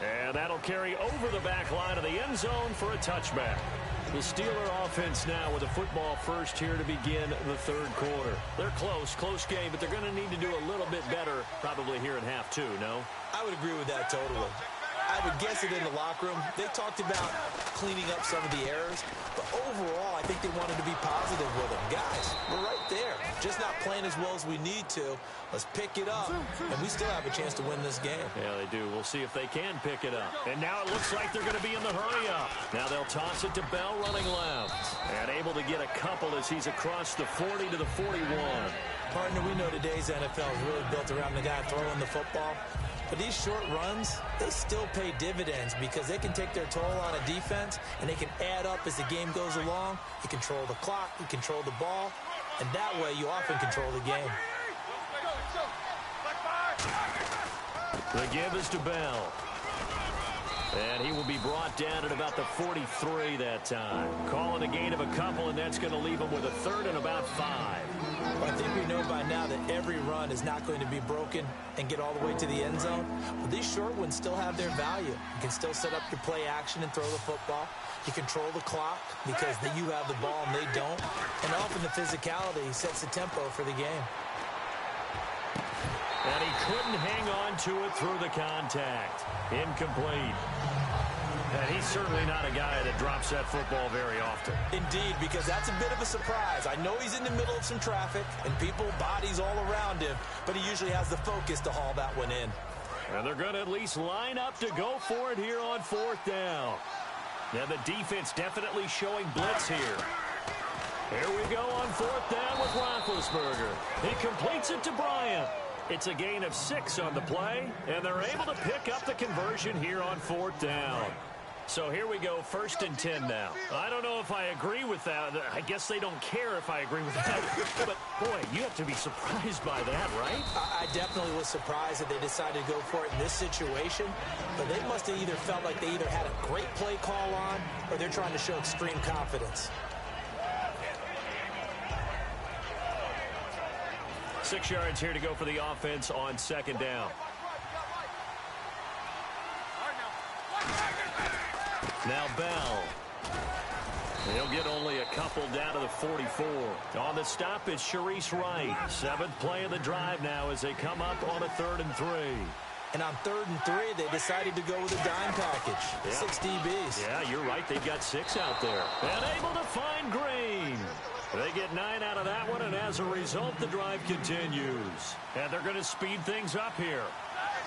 And that'll carry over the back line of the end zone for a touchback. The Steeler offense now with a football first here to begin the 3rd quarter. They're close game, but they're going to need to do a little bit better probably here in half 2, no? I would agree with that totally. I would guess it in the locker room. They talked about cleaning up some of the errors, but overall, I think they wanted to be positive with them. Guys, we're right there. Just not playing as well as we need to. Let's pick it up, and we still have a chance to win this game. Yeah, they do. We'll see if they can pick it up. And now it looks like they're going to be in the hurry-up. Now they'll toss it to Bell running left. And able to get a couple as he's across the 40 to the 41. Partner, we know today's NFL is really built around the guy throwing the football. But these short runs, they still pay dividends because they can take their toll on a defense and they can add up as the game goes along. You control the clock, you control the ball, and that way you often control the game. The give is to Bell. And he will be brought down at about the 43 that time. Calling a gain of a couple, and that's going to leave him with a 3rd and about 5. Well, I think we know by now that every run is not going to be broken and get all the way to the end zone. But these short ones still have their value. You can still set up your play action and throw the football. You control the clock because you have the ball and they don't. And often the physicality sets the tempo for the game. And he couldn't hang on to it through the contact. Incomplete. And he's certainly not a guy that drops that football very often. Indeed, because that's a bit of a surprise. I know he's in the middle of some traffic and people, bodies all around him, but he usually has the focus to haul that one in. And they're going to at least line up to go for it here on 4th down. Now the defense definitely showing blitz here. Here we go on 4th down with Roethlisberger. He completes it to Bryant. It's a gain of 6 on the play, and they're able to pick up the conversion here on 4th down. So here we go, 1st and 10 now. I don't know if I agree with that. I guess they don't care if I agree with that. But, boy, you have to be surprised by that, right? I definitely was surprised that they decided to go for it in this situation. But they must have either felt like they either had a great play call on or they're trying to show extreme confidence. 6 yards here to go for the offense on 2nd down. Now Bell. He'll get only a couple down to the 44. On the stop, it's Sharice Wright. 7th play of the drive now as they come up on a 3rd and 3. And on 3rd and 3, they decided to go with a dime package. Yeah. 6 DBs. Yeah, you're right. They've got 6 out there. And able to find Green. They get 9 out of that one, and as a result, the drive continues. And they're going to speed things up here.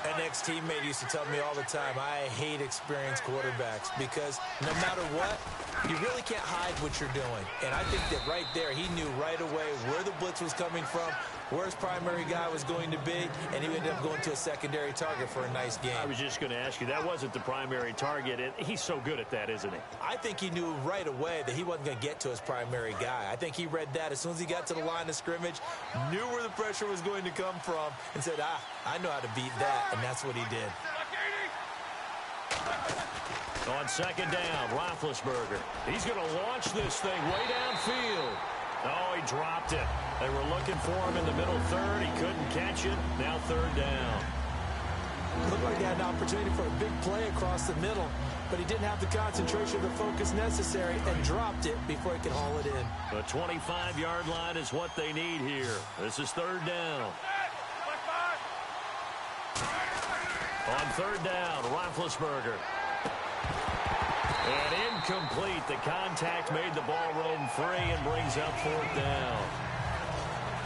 An ex-teammate used to tell me all the time, I hate experienced quarterbacks because no matter what, you really can't hide what you're doing. And I think that right there, he knew right away where the blitz was coming from, where his primary guy was going to be, and he ended up going to a secondary target for a nice game. I was just going to ask you, that wasn't the primary target, and he's so good at that, isn't he? I think he knew right away that he wasn't going to get to his primary guy. I think he read that as soon as he got to the line of scrimmage, knew where the pressure was going to come from, and said, I know how to beat that, and that's what he did. On 2nd down, Roethlisberger. He's going to launch this thing way downfield. Oh, he dropped it. They were looking for him in the middle 3rd. He couldn't catch it. Now 3rd down. Looked like he had an opportunity for a big play across the middle, but he didn't have the concentration or the focus necessary and dropped it before he could haul it in. The 25-yard line is what they need here. This is 3rd down. On 3rd down, Roethlisberger. And incomplete. The contact made the ball roam free and brings up 4th down.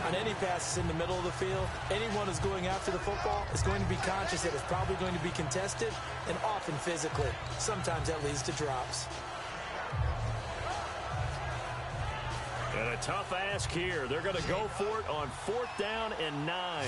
On any passes in the middle of the field, anyone who's going after the football is going to be conscious that it's probably going to be contested and often physically. Sometimes that leads to drops. And a tough ask here. They're going to go for it on 4th down and 9.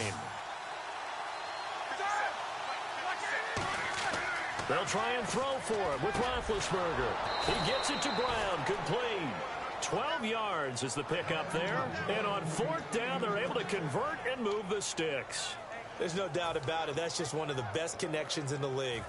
They'll try and throw for it with Roethlisberger. He gets it to Brown, complete. 12 yards is the pickup there. And on 4th down, they're able to convert and move the sticks. There's no doubt about it. That's just one of the best connections in the league.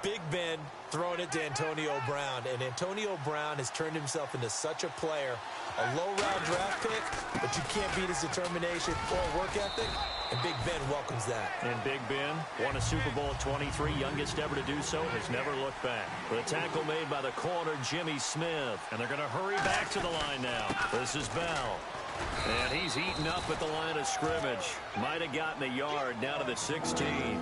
Big Ben throwing it to Antonio Brown. And Antonio Brown has turned himself into such a player. A low-round draft pick, but you can't beat his determination or work ethic. And Big Ben welcomes that. And Big Ben won a Super Bowl at 23, youngest ever to do so, has never looked back. The tackle made by the corner, Jimmy Smith. And they're going to hurry back to the line now. This is Bell. And he's eaten up at the line of scrimmage. Might have gotten a yard down to the 16.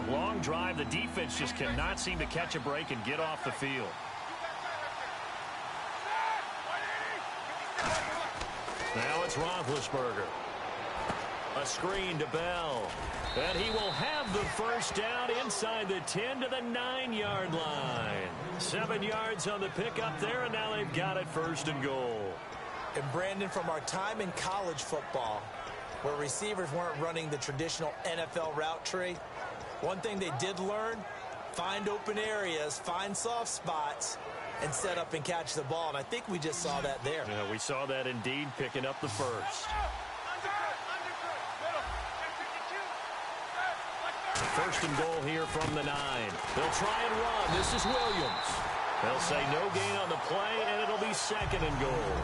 Long drive. The defense just cannot seem to catch a break and get off the field. Now it's Roethlisberger. A screen to Bell. And he will have the first down inside the 10 to the 9-yard line. 7 yards on the pickup there, and now they've got it 1st and goal. And Brandon, from our time in college football, where receivers weren't running the traditional NFL route tree, one thing they did learn, find open areas, find soft spots, and set up and catch the ball. And I think we just saw that there. Yeah, we saw that indeed, picking up the first. 1st and goal here from the 9. They'll try and run. This is Williams. They'll say no gain on the play, and it'll be 2nd and goal.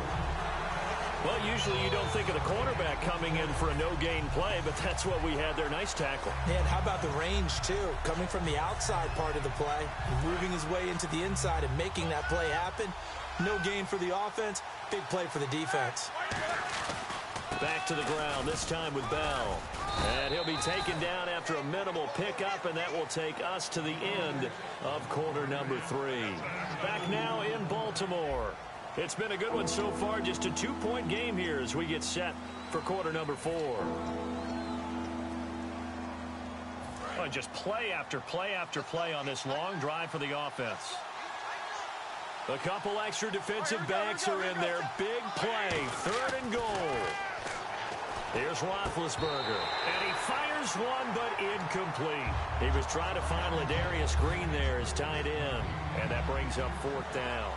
Well, usually you don't think of the cornerback coming in for a no-gain play, but that's what we had there. Nice tackle. And how about the range, too? Coming from the outside part of the play, moving his way into the inside and making that play happen. No gain for the offense, big play for the defense. Back to the ground, this time with Bell. And he'll be taken down after a minimal pickup, and that will take us to the end of quarter number 3. Back now in Baltimore. It's been a good one so far, just a 2-point game here as we get set for quarter number 4. Oh, just play after play after play on this long drive for the offense. A couple extra defensive backs are in there. Big play, 3rd and goal. Here's Roethlisberger, and he fires one, but incomplete. He was trying to find Ladarius Green there as tight end, and that brings up 4th down.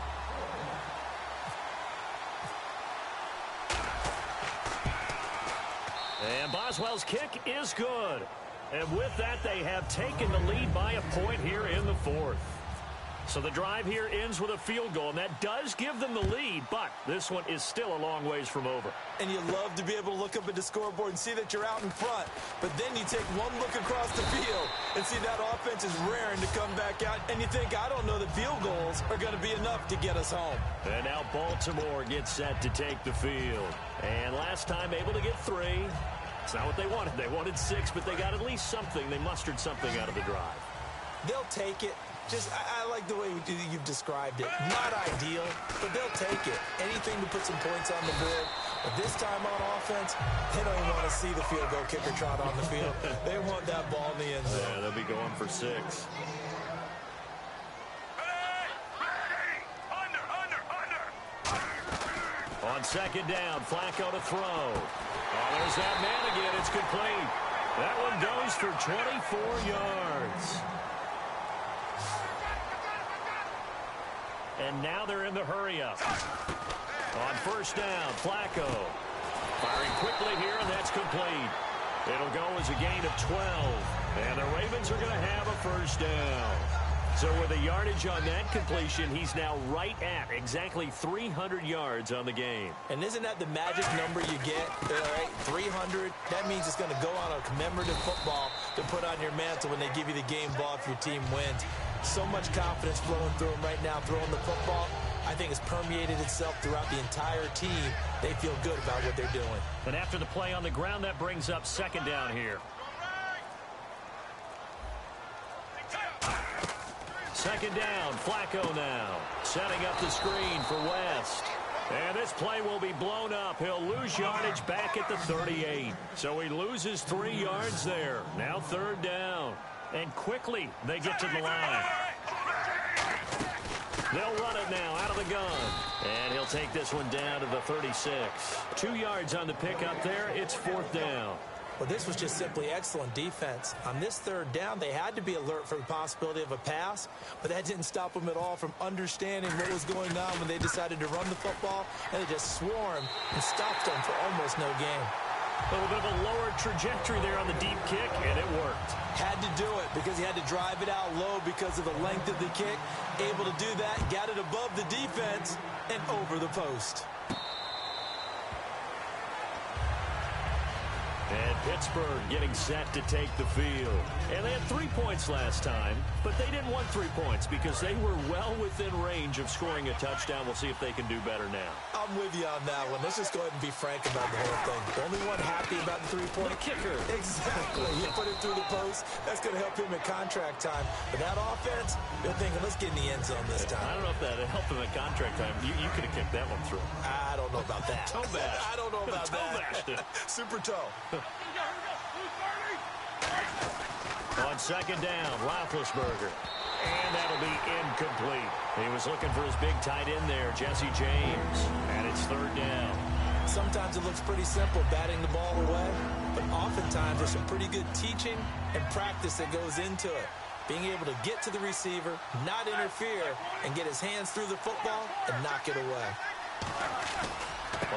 And Boswell's kick is good. And with that, they have taken the lead by a point here in the 4th. So the drive here ends with a field goal, and that does give them the lead, but this one is still a long ways from over. And you love to be able to look up at the scoreboard and see that you're out in front, but then you take one look across the field and see that offense is raring to come back out, and you think, I don't know that field goals are going to be enough to get us home. And now Baltimore gets set to take the field. And last time able to get 3. It's not what they wanted. They wanted 6, but they got at least something. They mustered something out of the drive. They'll take it. Just, I like the way you've described it. Not ideal, but they'll take it. Anything to put some points on the board. But this time on offense, they don't even want to see the field goal kicker trot on the field. They want that ball in the end zone. Yeah, they'll be going for 6. On 2nd down, Flacco to throw. Oh, there's that man again. It's complete. That one goes for 24 yards. And now they're in the hurry-up. On 1st down, Flacco. Firing quickly here, and that's complete. It'll go as a gain of 12. And the Ravens are going to have a 1st down. So with a yardage on that completion, he's now right at exactly 300 yards on the game. And isn't that the magic number you get? All right, 300. That means it's going to go on a commemorative football to put on your mantle when they give you the game ball if your team wins. So much confidence flowing through them right now, throwing the football. I think it's permeated itself throughout the entire team. They feel good about what they're doing. And after the play on the ground, that brings up 2nd down here. second down, Flacco now. Setting up the screen for West. And this play will be blown up. He'll lose yardage back at the 38. So he loses 3 yards there. Now third down. And quickly they get to the line. They'll run it now out of the gun. And he'll take this one down to the 36. 2 yards on the pickup there. It's fourth down. Well, this was just simply excellent defense. On this third down, they had to be alert for the possibility of a pass, but that didn't stop them at all from understanding what was going on when they decided to run the football, and they just swarmed and stopped them for almost no gain. A little bit of a lower trajectory there on the deep kick, and it worked. Had to do it because he had to drive it out low because of the length of the kick. Able to do that, got it above the defense and over the post. And Pittsburgh getting set to take the field. And they had 3 points last time, but they didn't want 3 points because they were well within range of scoring a touchdown. We'll see if they can do better now. I'm with you on that one. Let's just go ahead and be frank about the whole thing. The only one happy about the 3-point. The kicker. Exactly. He put it through the post. That's going to help him at contract time. But that offense, they're thinking, let's get in the end zone this time. I don't know if that helped him at contract time. You could have kicked that one through. I don't know about that. Toe bash. I don't know about toe that. Bashed. Super toe. On second down, Roethlisberger. And that'll be incomplete. He was looking for his big tight end there, Jesse James. And it's third down. Sometimes it looks pretty simple, batting the ball away. But oftentimes there's some pretty good teaching and practice that goes into it. Being able to get to the receiver, not interfere, and get his hands through the football and knock it away.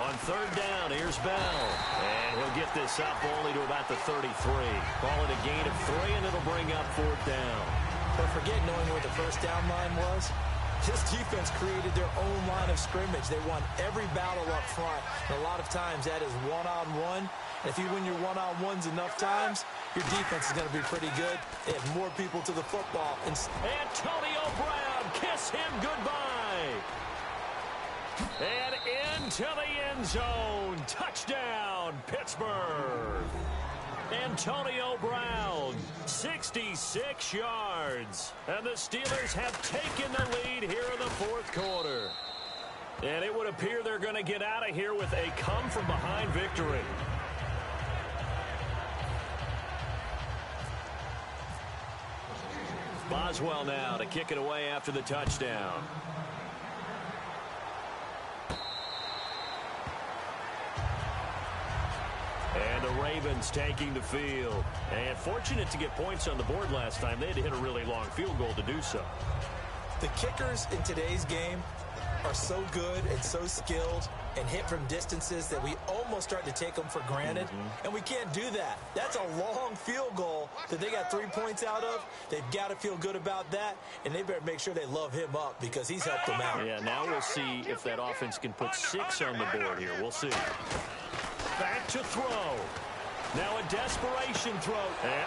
On third down, here's Bell. And he'll get this up only to about the 33. Call it a gain of 3, and it'll bring up fourth down. But forget knowing where the first down line was. This defense created their own line of scrimmage. They won every battle up front. And a lot of times that is one-on-one. And if you win your one-on-ones enough times, your defense is going to be pretty good. They have more people to the football. Antonio Brown, kiss him goodbye. And into the end zone. Touchdown, Pittsburgh. Antonio Brown, 66 yards. And the Steelers have taken the lead here in the fourth quarter. And it would appear they're going to get out of here with a come-from-behind victory. Boswell now to kick it away after the touchdown. And the Ravens taking the field. And fortunate to get points on the board last time. They had to hit a really long field goal to do so. The kickers in today's game are so good and so skilled and hit from distances that we almost start to take them for granted. And we can't do that. That's a long field goal that they got 3 points out of. They've got to feel good about that, and they better make sure they love him up because he's helped them out. Yeah, now we'll see if that offense can put 6 on the board here. We'll see. Back to throw. Now a desperation throw. And,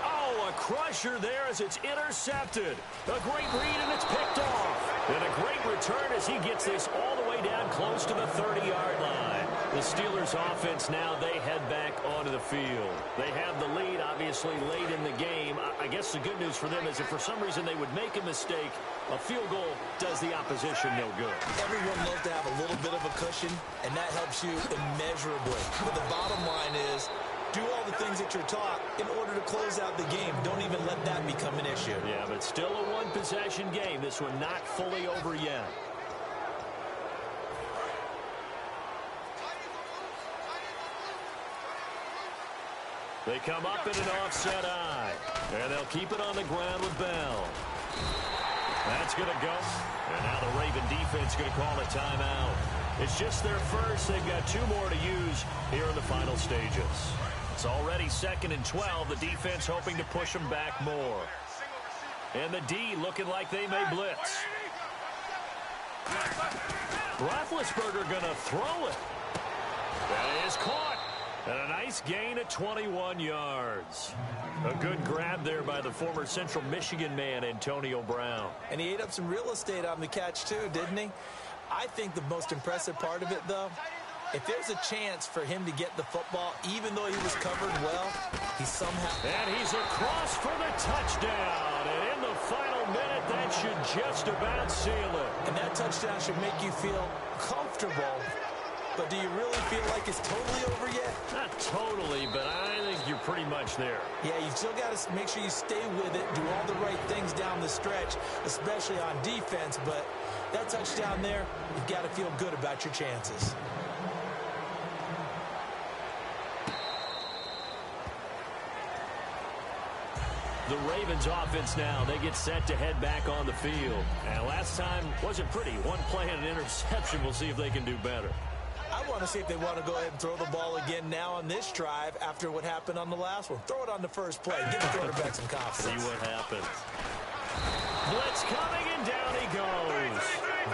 a crusher there as it's intercepted. A great read, and it's picked off. And a great return as he gets this all the way down close to the 30-yard line. The Steelers offense now, they head back onto the field. They have the lead, obviously, late in the game. I guess the good news for them is if for some reason they would make a mistake, a field goal does the opposition no good. Everyone loves to have a little bit of a cushion, and that helps you immeasurably. But the bottom line is, do all the things that you're taught in order to close out the game. Don't even let that become an issue. Yeah, but still a one-possession game. This one not fully over yet. They come up in an offset eye. And they'll keep it on the ground with Bell. That's going to go. And now the Raven defense going to call a timeout. It's just their first. They've got 2 more to use here in the final stages. It's already 2nd and 12. The defense hoping to push them back more. And the D looking like they may blitz. Roethlisberger going to throw it. That is caught. And a nice gain at 21 yards. A good grab there by the former Central Michigan man, Antonio Brown. And he ate up some real estate on the catch, too, didn't he? I think the most impressive part of it, though, if there's a chance for him to get the football, even though he was covered well, he somehow... And he's across for the touchdown. And in the final minute, that should just about seal it. And that touchdown should make you feel comfortable. But do you really feel like it's totally over yet? Not totally, but I think you're pretty much there. Yeah, you've still got to make sure you stay with it, do all the right things down the stretch, especially on defense. But that touchdown there, you've got to feel good about your chances. The Ravens offense now, they get set to head back on the field. And last time wasn't pretty. One play and an interception. We'll see if they can do better. I want to see if they want to go ahead and throw the ball again now on this drive after what happened on the last one. Throw it on the first play. Give the quarterback some confidence. See what happens. Blitz coming, and down he goes.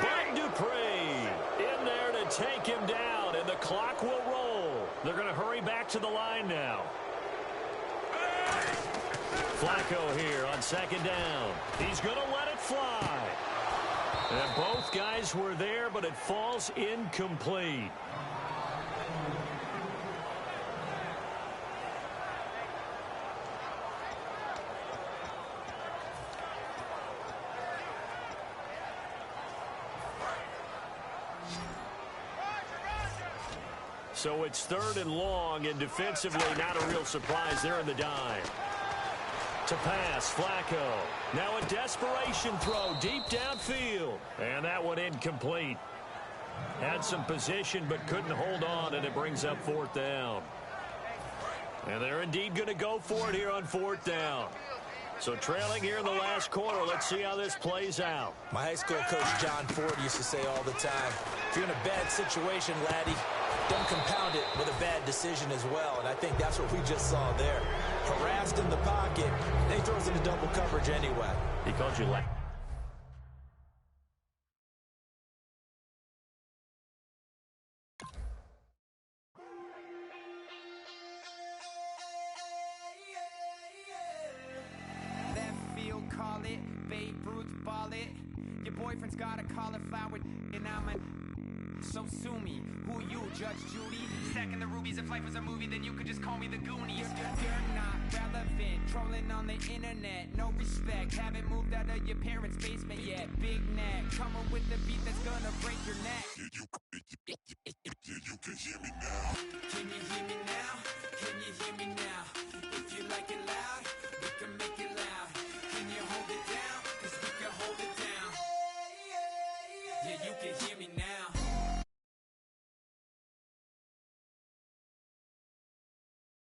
Bud Dupree in there to take him down, and the clock will roll. They're going to hurry back to the line now. Flacco here on second down. He's going to let it fly. And both guys were there, but it falls incomplete. So it's 3rd and long, and defensively not a real surprise there in the dime. To pass, Flacco. Now a desperation throw deep downfield. And that one incomplete. Had some position but couldn't hold on, and it brings up 4th down. And they're indeed going to go for it here on 4th down. So trailing here in the last quarter, let's see how this plays out. My high school coach, John Ford, used to say all the time, if you're in a bad situation, laddie, don't compound it with a bad decision as well. And I think that's what we just saw there. Harassed in the pocket, and he throws into double coverage anyway. He called you left. Call it, Babe Ruth ball it. Your boyfriend's got a cauliflower, and so sue me. Who you, Judge Judy? Stacking the rubies. If life was a movie, then you could just call me the Goonies. You're not relevant, trolling on the internet. No respect, haven't moved out of your parents' basement yet. Big neck, coming with the beat that's gonna break your neck. You can hear me now. Can you hear me now? Can you hear me now? If you like it loud, we can make it loud. Can you hold it down? 'Cause we can hold it down. Yeah, you can hear me now.